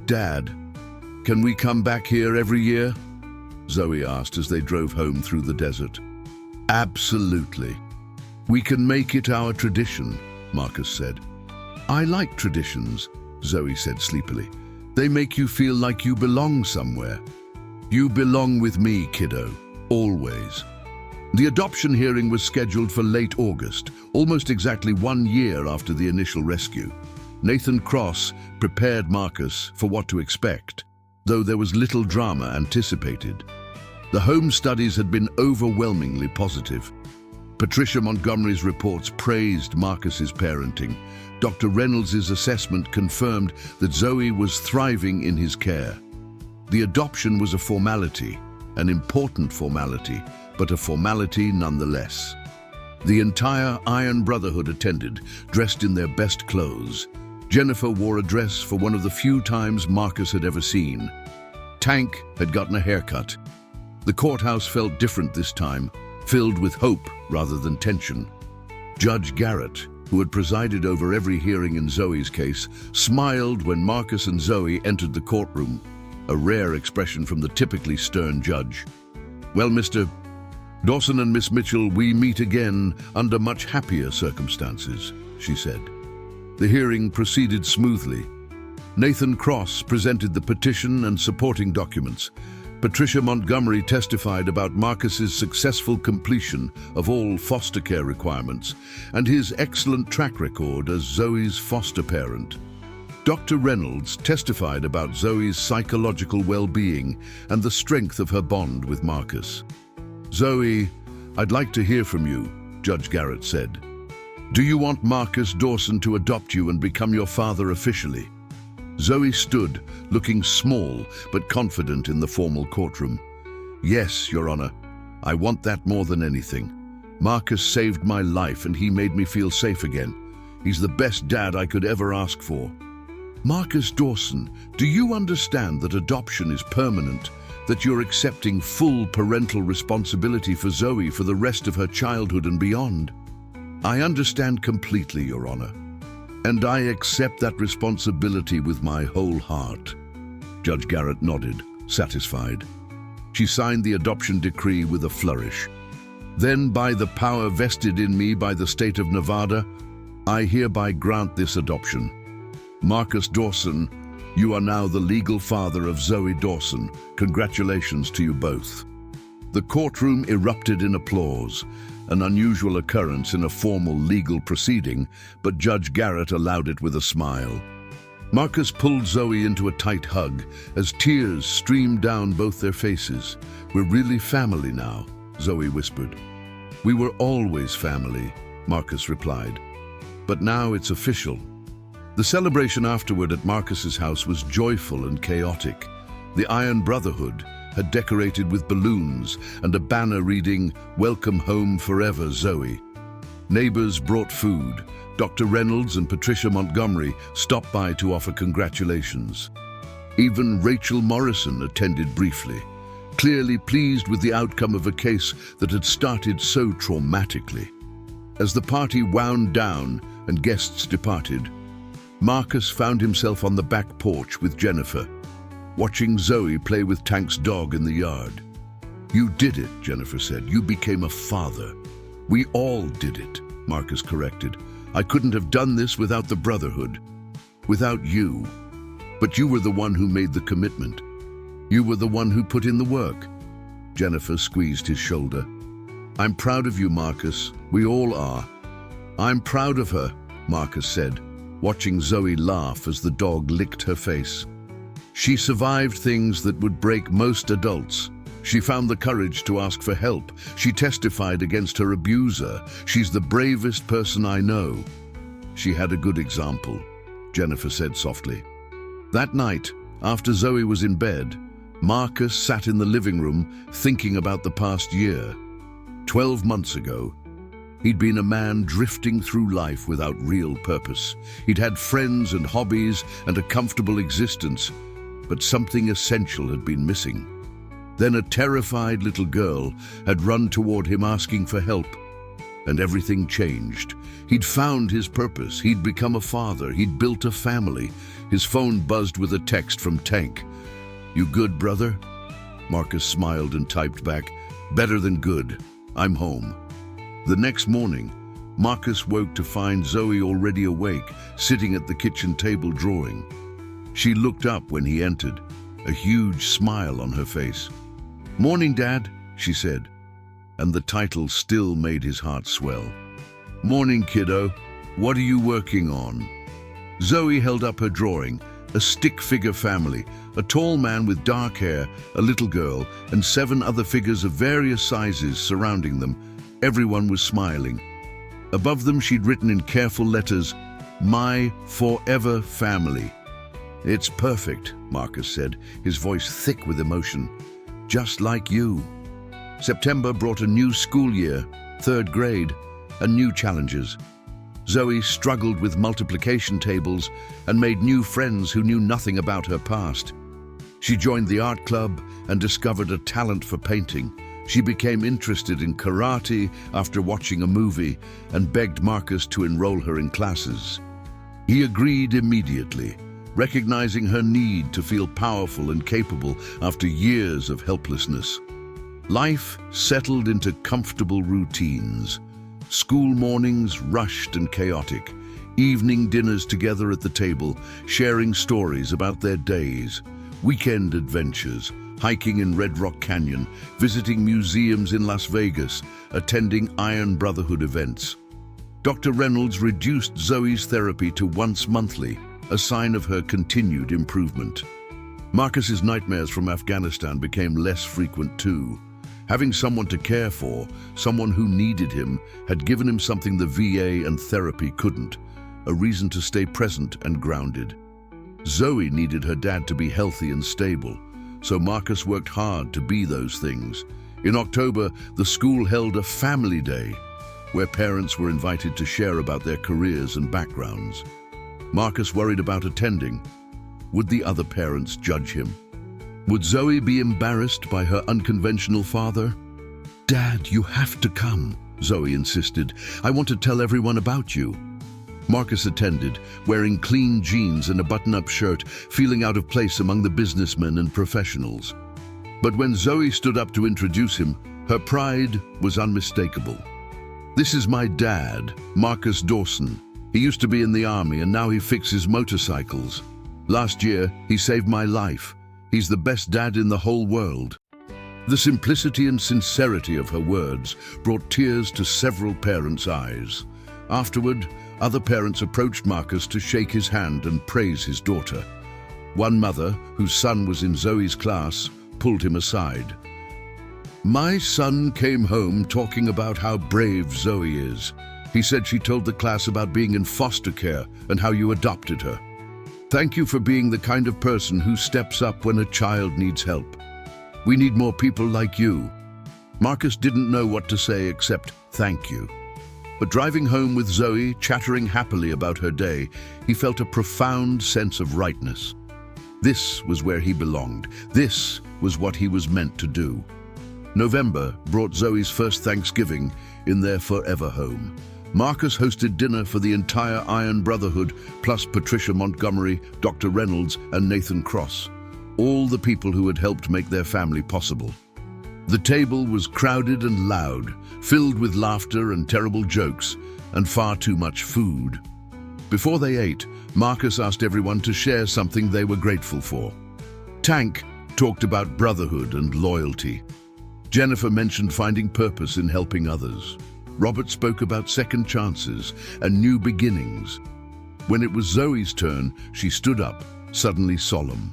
"Dad, can we come back here every year?" Zoe asked as they drove home through the desert. "Absolutely. We can make it our tradition," Marcus said. "I like traditions," Zoe said sleepily. "They make you feel like you belong somewhere." "You belong with me, kiddo, always." The adoption hearing was scheduled for late August, almost exactly 1 year after the initial rescue. Nathan Cross prepared Marcus for what to expect, though there was little drama anticipated. The home studies had been overwhelmingly positive. Patricia Montgomery's reports praised Marcus's parenting. Dr. Reynolds' assessment confirmed that Zoe was thriving in his care. The adoption was a formality, an important formality, but a formality nonetheless. The entire Iron Brotherhood attended, dressed in their best clothes. Jennifer wore a dress for one of the few times Marcus had ever seen. Tank had gotten a haircut. The courthouse felt different this time, filled with hope rather than tension. Judge Garrett, who had presided over every hearing in Zoe's case, smiled when Marcus and Zoe entered the courtroom, a rare expression from the typically stern judge. "Well, Mr. Dawson and Miss Mitchell, we meet again under much happier circumstances," she said. The hearing proceeded smoothly. Nathan Cross presented the petition and supporting documents. Patricia Montgomery testified about Marcus's successful completion of all foster care requirements and his excellent track record as Zoe's foster parent. Dr. Reynolds testified about Zoe's psychological well-being and the strength of her bond with Marcus. "Zoe, I'd like to hear from you," Judge Garrett said. "Do you want Marcus Dawson to adopt you and become your father officially?" Zoe stood, looking small but confident in the formal courtroom. "Yes, Your Honor. I want that more than anything. Marcus saved my life and he made me feel safe again. He's the best dad I could ever ask for." "Marcus Dawson, do you understand that adoption is permanent, that you're accepting full parental responsibility for Zoe for the rest of her childhood and beyond?" "I understand completely, Your Honor. And I accept that responsibility with my whole heart." Judge Garrett nodded, satisfied. She signed the adoption decree with a flourish. "Then, by the power vested in me by the state of Nevada, I hereby grant this adoption. Marcus Dawson, you are now the legal father of Zoe Dawson. Congratulations to you both." The courtroom erupted in applause, an unusual occurrence in a formal legal proceeding, but Judge Garrett allowed it with a smile. Marcus pulled Zoe into a tight hug as tears streamed down both their faces. "We're really family now," Zoe whispered. "We were always family," Marcus replied. "But now it's official." The celebration afterward at Marcus's house was joyful and chaotic. The Iron Brotherhood had decorated with balloons and a banner reading, "Welcome home forever, Zoe." Neighbors brought food. Dr. Reynolds and Patricia Montgomery stopped by to offer congratulations. Even Rachel Morrison attended briefly, clearly pleased with the outcome of a case that had started so traumatically. As the party wound down and guests departed, Marcus found himself on the back porch with Jennifer, watching Zoe play with Tank's dog in the yard. "You did it," Jennifer said. "You became a father." "We all did it," Marcus corrected. "I couldn't have done this without the Brotherhood, without you. But you were the one who made the commitment. You were the one who put in the work." Jennifer squeezed his shoulder. "I'm proud of you, Marcus. We all are." "I'm proud of her," Marcus said, watching Zoe laugh as the dog licked her face. "She survived things that would break most adults. She found the courage to ask for help. She testified against her abuser. She's the bravest person I know." "She had a good example," Jennifer said softly. That night, after Zoe was in bed, Marcus sat in the living room thinking about the past year. 12 months ago, he'd been a man drifting through life without real purpose. He'd had friends and hobbies and a comfortable existence, but something essential had been missing. Then a terrified little girl had run toward him asking for help, and everything changed. He'd found his purpose. He'd become a father. He'd built a family. His phone buzzed with a text from Tank. "You good, brother?" Marcus smiled and typed back, "Better than good. I'm home." The next morning, Marcus woke to find Zoe already awake, sitting at the kitchen table drawing. She looked up when he entered, a huge smile on her face. "Morning, Dad," she said, and the title still made his heart swell. "Morning, kiddo. What are you working on?" Zoe held up her drawing, a stick-figure family, a tall man with dark hair, a little girl, and 7 other figures of various sizes surrounding them. Everyone was smiling. Above them she'd written in careful letters, "My forever family." "It's perfect," Marcus said, his voice thick with emotion. "Just like you." September brought a new school year, 3rd grade, and new challenges. Zoe struggled with multiplication tables and made new friends who knew nothing about her past. She joined the art club and discovered a talent for painting. She became interested in karate after watching a movie and begged Marcus to enroll her in classes. He agreed immediately, recognizing her need to feel powerful and capable after years of helplessness. Life settled into comfortable routines. School mornings rushed and chaotic, evening dinners together at the table, sharing stories about their days, weekend adventures, hiking in Red Rock Canyon, visiting museums in Las Vegas, attending Iron Brotherhood events. Dr. Reynolds reduced Zoe's therapy to once monthly, a sign of her continued improvement. Marcus's nightmares from Afghanistan became less frequent too. Having someone to care for, someone who needed him, had given him something the VA and therapy couldn't, a reason to stay present and grounded. Zoe needed her dad to be healthy and stable, so Marcus worked hard to be those things. In October, the school held a family day, where parents were invited to share about their careers and backgrounds. Marcus worried about attending. Would the other parents judge him? Would Zoe be embarrassed by her unconventional father? "Dad, you have to come," Zoe insisted. "I want to tell everyone about you." Marcus attended, wearing clean jeans and a button-up shirt, feeling out of place among the businessmen and professionals. But when Zoe stood up to introduce him, her pride was unmistakable. "This is my dad, Marcus Dawson. He used to be in the army and now he fixes motorcycles. Last year, he saved my life. He's the best dad in the whole world." The simplicity and sincerity of her words brought tears to several parents' eyes. Afterward, other parents approached Marcus to shake his hand and praise his daughter. One mother, whose son was in Zoe's class, pulled him aside. "My son came home talking about how brave Zoe is. He said she told the class about being in foster care and how you adopted her. Thank you for being the kind of person who steps up when a child needs help. We need more people like you." Marcus didn't know what to say except thank you. But driving home with Zoe, chattering happily about her day, he felt a profound sense of rightness. This was where he belonged. This was what he was meant to do. November brought Zoe's first Thanksgiving in their forever home. Marcus hosted dinner for the entire Iron Brotherhood, plus Patricia Montgomery, Dr. Reynolds, and Nathan Cross, all the people who had helped make their family possible. The table was crowded and loud, filled with laughter and terrible jokes, and far too much food. Before they ate, Marcus asked everyone to share something they were grateful for. Tank talked about brotherhood and loyalty. Jennifer mentioned finding purpose in helping others. Robert spoke about second chances and new beginnings. When it was Zoe's turn, she stood up, suddenly solemn.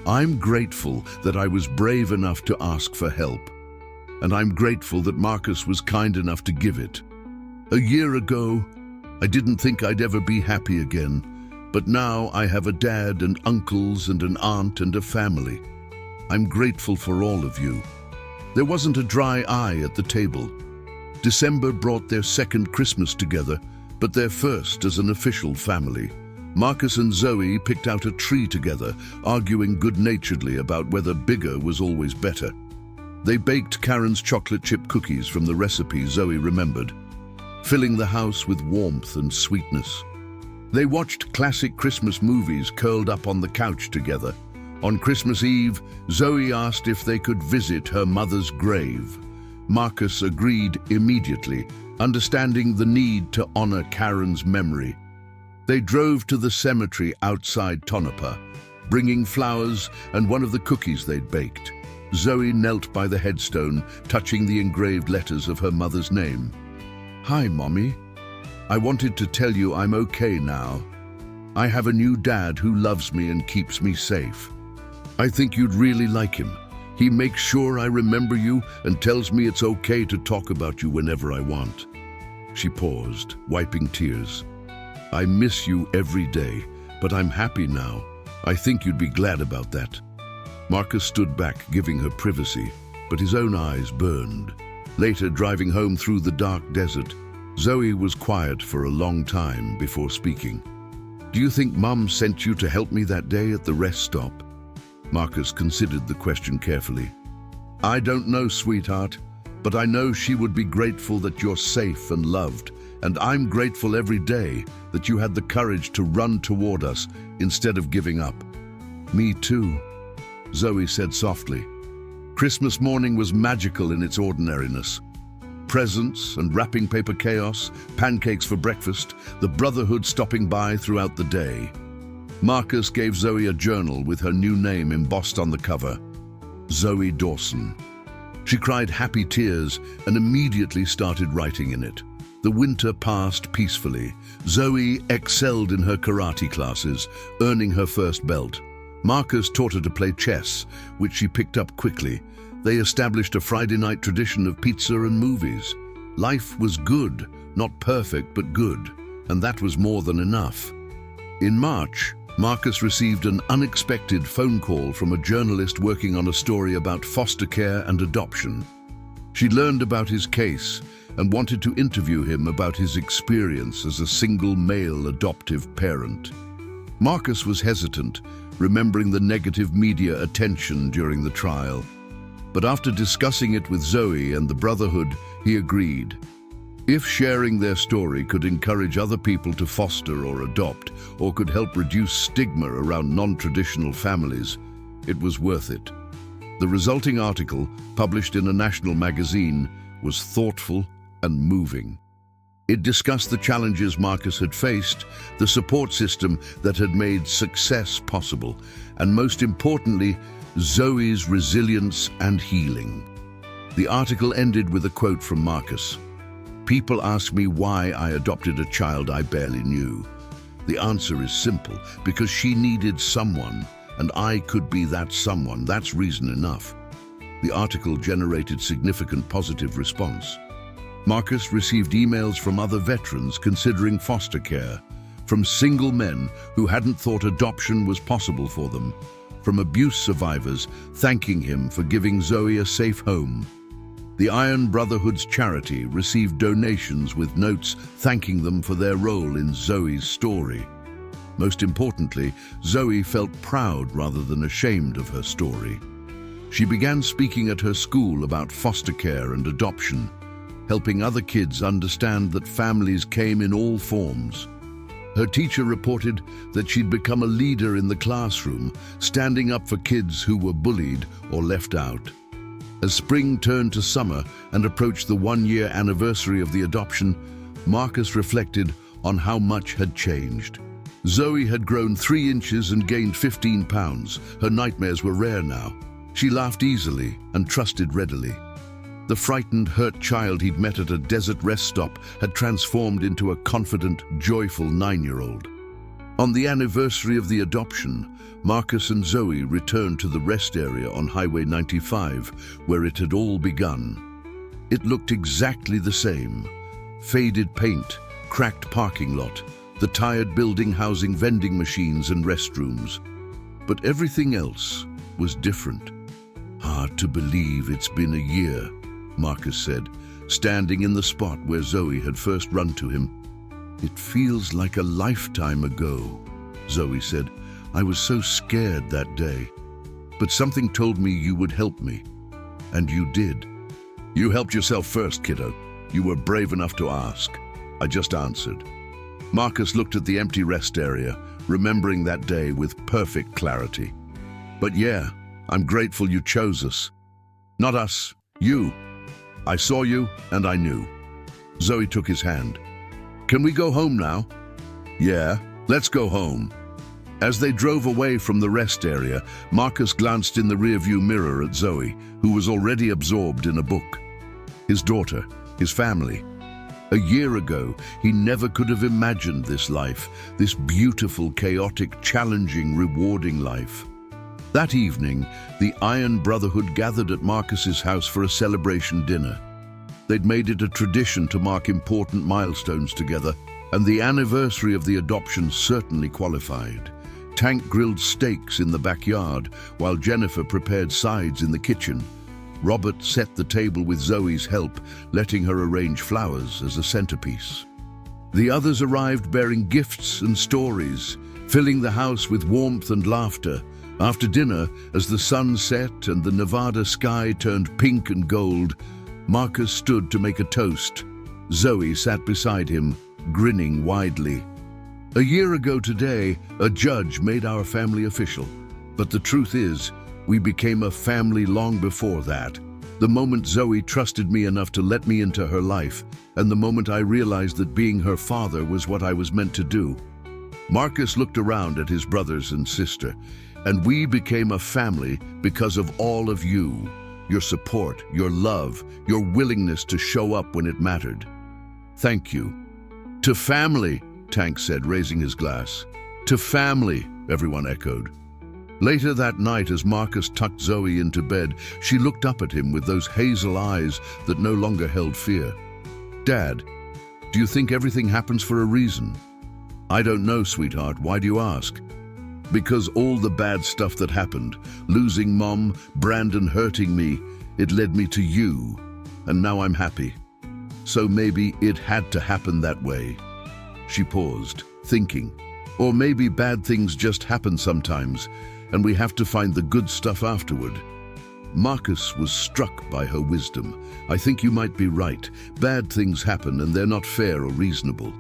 "I'm grateful that I was brave enough to ask for help. And I'm grateful that Marcus was kind enough to give it. A year ago, I didn't think I'd ever be happy again, but now I have a dad and uncles and an aunt and a family. I'm grateful for all of you." There wasn't a dry eye at the table. December brought their second Christmas together, but their first as an official family. Marcus and Zoe picked out a tree together, arguing good-naturedly about whether bigger was always better. They baked Karen's chocolate chip cookies from the recipe Zoe remembered, filling the house with warmth and sweetness. They watched classic Christmas movies curled up on the couch together. On Christmas Eve, Zoe asked if they could visit her mother's grave. Marcus agreed immediately, understanding the need to honor Karen's memory. They drove to the cemetery outside Tonopah, bringing flowers and one of the cookies they'd baked. Zoe knelt by the headstone, touching the engraved letters of her mother's name. "Hi, Mommy. I wanted to tell you I'm okay now. I have a new dad who loves me and keeps me safe. I think you'd really like him. He makes sure I remember you and tells me it's okay to talk about you whenever I want." She paused, wiping tears. "I miss you every day, but I'm happy now. I think you'd be glad about that." Marcus stood back, giving her privacy, but his own eyes burned. Later, driving home through the dark desert, Zoe was quiet for a long time before speaking. "Do you think Mum sent you to help me that day at the rest stop?" Marcus considered the question carefully. "I don't know, sweetheart, but I know she would be grateful that you're safe and loved, and I'm grateful every day that you had the courage to run toward us instead of giving up." "Me too," Zoe said softly. Christmas morning was magical in its ordinariness. Presents and wrapping paper chaos, pancakes for breakfast, the brotherhood stopping by throughout the day. Marcus gave Zoe a journal with her new name embossed on the cover, Zoe Dawson. She cried happy tears and immediately started writing in it. The winter passed peacefully. Zoe excelled in her karate classes, earning her first belt. Marcus taught her to play chess, which she picked up quickly. They established a Friday night tradition of pizza and movies. Life was good, not perfect, but good, and that was more than enough. In March, Marcus received an unexpected phone call from a journalist working on a story about foster care and adoption. She learned about his case and wanted to interview him about his experience as a single male adoptive parent. Marcus was hesitant, remembering the negative media attention during the trial. But after discussing it with Zoe and the Brotherhood, he agreed. If sharing their story could encourage other people to foster or adopt, or could help reduce stigma around non-traditional families, it was worth it. The resulting article, published in a national magazine, was thoughtful and moving. It discussed the challenges Marcus had faced, the support system that had made success possible, and most importantly, Zoe's Resilience and Healing. The article ended with a quote from Marcus. "People ask me why I adopted a child I barely knew. The answer is simple, because she needed someone, and I could be that someone. That's reason enough." The article generated significant positive response. Marcus received emails from other veterans considering foster care, from single men who hadn't thought adoption was possible for them, from abuse survivors thanking him for giving Zoe a safe home. The Iron Brotherhood's charity received donations with notes thanking them for their role in Zoe's story. Most importantly, Zoe felt proud rather than ashamed of her story. She began speaking at her school about foster care and adoption, helping other kids understand that families came in all forms. Her teacher reported that she'd become a leader in the classroom, standing up for kids who were bullied or left out. As spring turned to summer and approached the one-year anniversary of the adoption, Marcus reflected on how much had changed. Zoe had grown 3 inches and gained 15 pounds. Her nightmares were rare now. She laughed easily and trusted readily. The frightened, hurt child he'd met at a desert rest stop had transformed into a confident, joyful 9-year-old. On the anniversary of the adoption, Marcus and Zoe returned to the rest area on Highway 95, where it had all begun. It looked exactly the same. Faded paint, cracked parking lot, the tired building housing vending machines and restrooms. But everything else was different. "Hard to believe it's been a year," Marcus said, standing in the spot where Zoe had first run to him. "It feels like a lifetime ago," Zoe said. "I was so scared that day. But something told me you would help me. And you did." "You helped yourself first, kiddo. You were brave enough to ask." I just answered. Marcus looked at the empty rest area, remembering that day with perfect clarity. "But yeah, I'm grateful you chose us. Not us, you. I saw you and I knew." Zoe took his hand. "Can we go home now?" "Yeah, let's go home." As they drove away from the rest area, Marcus glanced in the rearview mirror at Zoe, who was already absorbed in a book. His daughter, his family. A year ago, he never could have imagined this life, this beautiful, chaotic, challenging, rewarding life. That evening, the Iron Brotherhood gathered at Marcus's house for a celebration dinner. They'd made it a tradition to mark important milestones together, and the anniversary of the adoption certainly qualified. Tank grilled steaks in the backyard, while Jennifer prepared sides in the kitchen. Robert set the table with Zoe's help, letting her arrange flowers as a centerpiece. The others arrived bearing gifts and stories, filling the house with warmth and laughter. After dinner, as the sun set and the Nevada sky turned pink and gold, Marcus stood to make a toast. Zoe sat beside him, grinning widely. "A year ago today, a judge made our family official. But the truth is, we became a family long before that. The moment Zoe trusted me enough to let me into her life, and the moment I realized that being her father was what I was meant to do." Marcus looked around at his brothers and sister. "And we became a family because of all of you. Your support, your love, your willingness to show up when it mattered. Thank you." "To family," Tank said, raising his glass. "To family," everyone echoed. Later that night, as Marcus tucked Zoe into bed, she looked up at him with those hazel eyes that no longer held fear. "Dad, do you think everything happens for a reason?" "I don't know, sweetheart. Why do you ask?" "Because all the bad stuff that happened, losing Mom, Brandon hurting me, it led me to you, and now I'm happy. So maybe it had to happen that way." She paused, thinking. "Or maybe bad things just happen sometimes, and we have to find the good stuff afterward." Marcus was struck by her wisdom. "I think you might be right. Bad things happen and they're not fair or reasonable.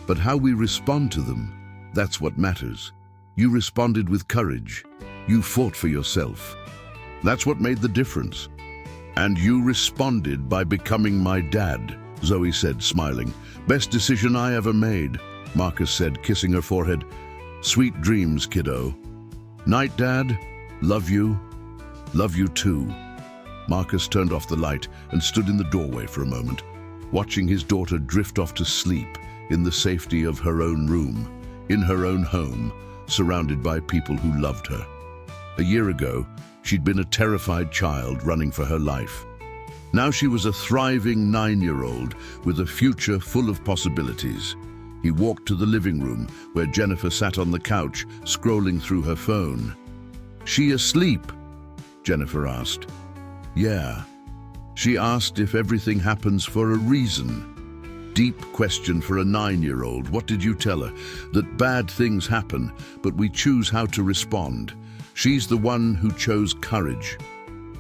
But how we respond to them, that's what matters. You responded with courage. You fought for yourself. That's what made the difference. And you responded by becoming my dad," Zoe said, smiling. "Best decision I ever made," Marcus said, kissing her forehead. "Sweet dreams, kiddo." "Night, Dad. Love you." Love you too. Marcus turned off the light and stood in the doorway for a moment, watching his daughter drift off to sleep in the safety of her own room, in her own home, surrounded by people who loved her. A year ago, she'd been a terrified child running for her life. Now she was a thriving 9-year-old with a future full of possibilities. He walked to the living room where Jennifer sat on the couch, scrolling through her phone. "She asleep?" Jennifer asked. "Yeah." She asked if everything happens for a reason. Deep question for a 9-year-old. What did you tell her? That bad things happen, but we choose how to respond. She's the one who chose courage.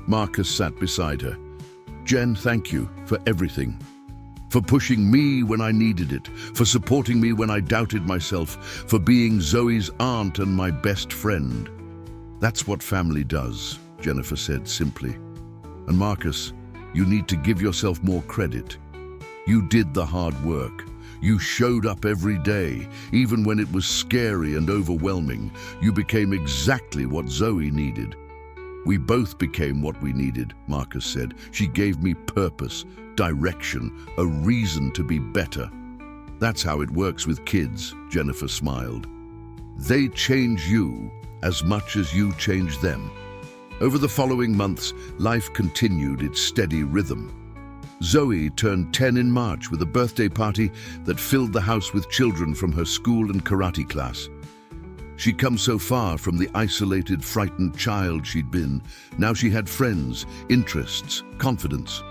Marcus sat beside her. "Jen, thank you for everything. For pushing me when I needed it, for supporting me when I doubted myself, for being Zoe's aunt and my best friend." "That's what family does," Jennifer said simply. "And Marcus, you need to give yourself more credit. You did the hard work. You showed up every day, even when it was scary and overwhelming. You became exactly what Zoe needed." "We both became what we needed," Marcus said. "She gave me purpose, direction, a reason to be better." "That's how it works with kids," Jennifer smiled. "They change you as much as you change them." Over the following months, life continued its steady rhythm. Zoe turned 10 in March with a birthday party that filled the house with children from her school and karate class. She'd come so far from the isolated, frightened child she'd been. Now she had friends, interests, confidence.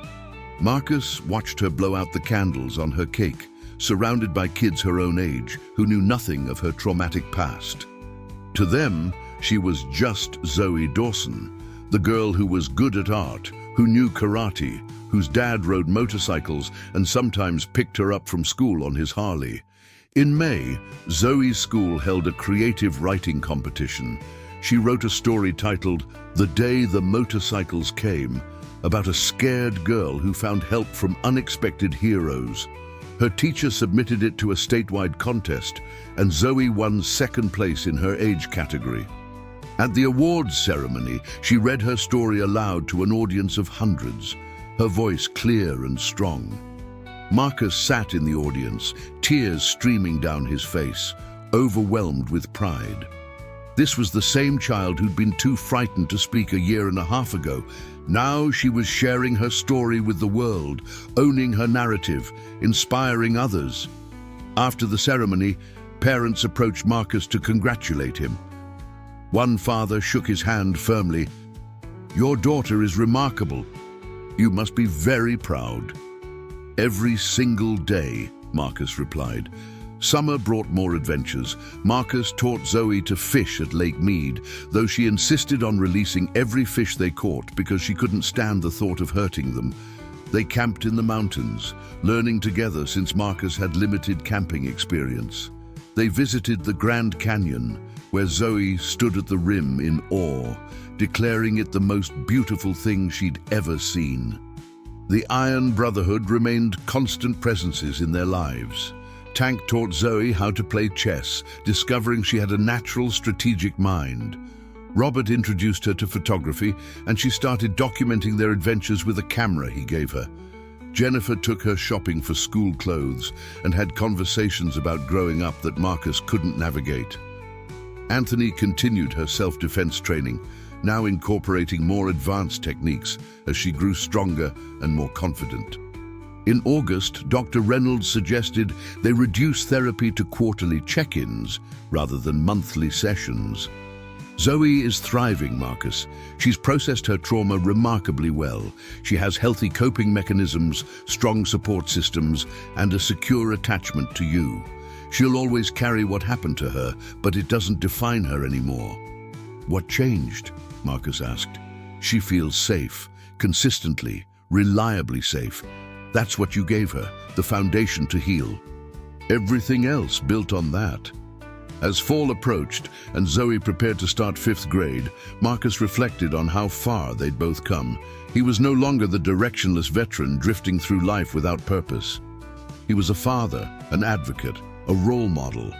Marcus watched her blow out the candles on her cake, surrounded by kids her own age who knew nothing of her traumatic past. To them, she was just Zoe Dawson, the girl who was good at art, who knew karate, whose dad rode motorcycles and sometimes picked her up from school on his Harley. In May, Zoe's school held a creative writing competition. She wrote a story titled "The Day the Motorcycles Came," about a scared girl who found help from unexpected heroes. Her teacher submitted it to a statewide contest, and Zoe won second place in her age category. At the awards ceremony, she read her story aloud to an audience of hundreds, her voice clear and strong. Marcus sat in the audience, tears streaming down his face, overwhelmed with pride. This was the same child who'd been too frightened to speak a year and a half ago. Now she was sharing her story with the world, owning her narrative, inspiring others. After the ceremony, parents approached Marcus to congratulate him. One father shook his hand firmly. "Your daughter is remarkable. You must be very proud." "Every single day," Marcus replied. Summer brought more adventures. Marcus taught Zoe to fish at Lake Mead, though she insisted on releasing every fish they caught because she couldn't stand the thought of hurting them. They camped in the mountains, learning together since Marcus had limited camping experience. They visited the Grand Canyon, where Zoe stood at the rim in awe, declaring it the most beautiful thing she'd ever seen. The Iron Brotherhood remained constant presences in their lives. Tank taught Zoe how to play chess, discovering she had a natural strategic mind. Robert introduced her to photography, and she started documenting their adventures with a camera he gave her. Jennifer took her shopping for school clothes and had conversations about growing up that Marcus couldn't navigate. Anthony continued her self-defense training, now incorporating more advanced techniques as she grew stronger and more confident. In August, Dr. Reynolds suggested they reduce therapy to quarterly check-ins rather than monthly sessions. Zoe is thriving, Marcus. She's processed her trauma remarkably well. She has healthy coping mechanisms, strong support systems, and a secure attachment to you. She'll always carry what happened to her, but it doesn't define her anymore. What changed? Marcus asked. She feels safe, consistently, reliably safe. That's what you gave her, the foundation to heal. Everything else built on that. As fall approached and Zoe prepared to start 5th grade, Marcus reflected on how far they'd both come. He was no longer the directionless veteran drifting through life without purpose. He was a father, an advocate, a role model.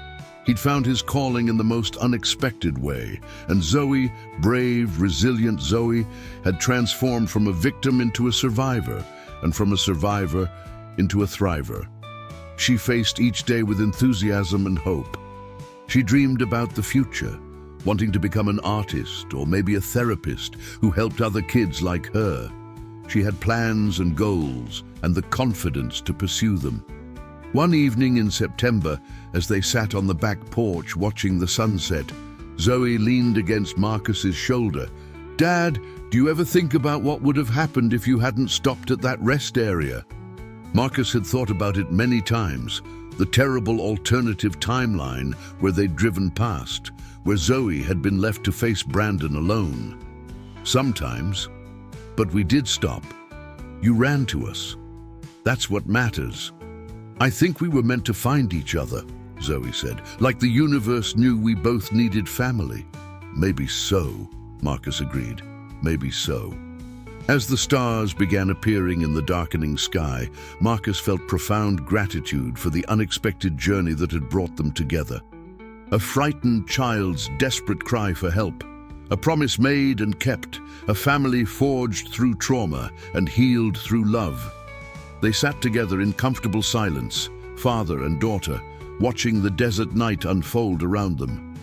He'd found his calling in the most unexpected way, and Zoe, brave, resilient Zoe, had transformed from a victim into a survivor, and from a survivor into a thriver. She faced each day with enthusiasm and hope. She dreamed about the future, wanting to become an artist or maybe a therapist who helped other kids like her. She had plans and goals and the confidence to pursue them. One evening in September, as they sat on the back porch watching the sunset, Zoe leaned against Marcus's shoulder. "Dad, do you ever think about what would have happened if you hadn't stopped at that rest area?" Marcus had thought about it many times, the terrible alternative timeline where they'd driven past, where Zoe had been left to face Brandon alone. "Sometimes. But we did stop. You ran to us. That's what matters. I think we were meant to find each other," Zoe said, "like the universe knew we both needed family." "Maybe so," Marcus agreed. "Maybe so." As the stars began appearing in the darkening sky, Marcus felt profound gratitude for the unexpected journey that had brought them together. A frightened child's desperate cry for help, a promise made and kept, a family forged through trauma and healed through love. They sat together in comfortable silence, father and daughter, watching the desert night unfold around them.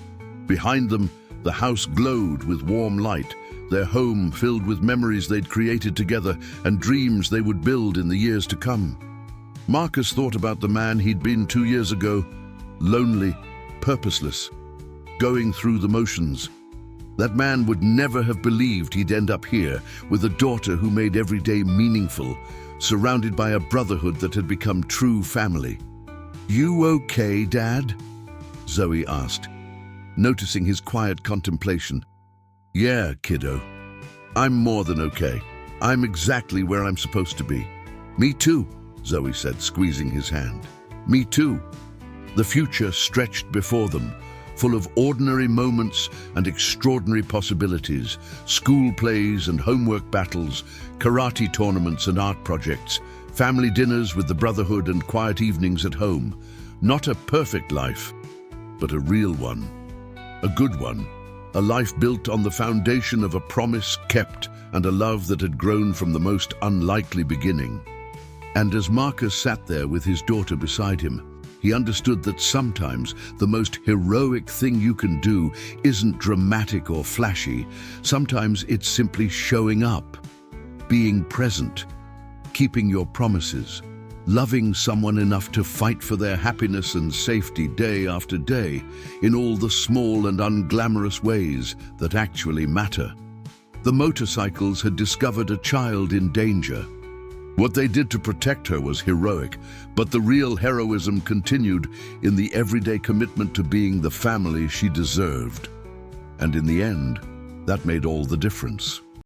Behind them, the house glowed with warm light, their home filled with memories they'd created together and dreams they would build in the years to come. Marcus thought about the man he'd been 2 years ago, lonely, purposeless, going through the motions. That man would never have believed he'd end up here with a daughter who made every day meaningful, surrounded by a brotherhood that had become true family. "You okay, Dad?" Zoe asked, noticing his quiet contemplation. "Yeah, kiddo. I'm more than okay. I'm exactly where I'm supposed to be." "Me too," Zoe said, squeezing his hand. "Me too." The future stretched before them, full of ordinary moments and extraordinary possibilities, school plays and homework battles, karate tournaments and art projects, family dinners with the brotherhood and quiet evenings at home. Not a perfect life, but a real one. A good one. A life built on the foundation of a promise kept and a love that had grown from the most unlikely beginning. And as Marcus sat there with his daughter beside him, he understood that sometimes the most heroic thing you can do isn't dramatic or flashy. Sometimes it's simply showing up, being present, keeping your promises, loving someone enough to fight for their happiness and safety day after day, in all the small and unglamorous ways that actually matter. The motorcycles had discovered a child in danger. What they did to protect her was heroic, but the real heroism continued in the everyday commitment to being the family she deserved. And in the end, that made all the difference.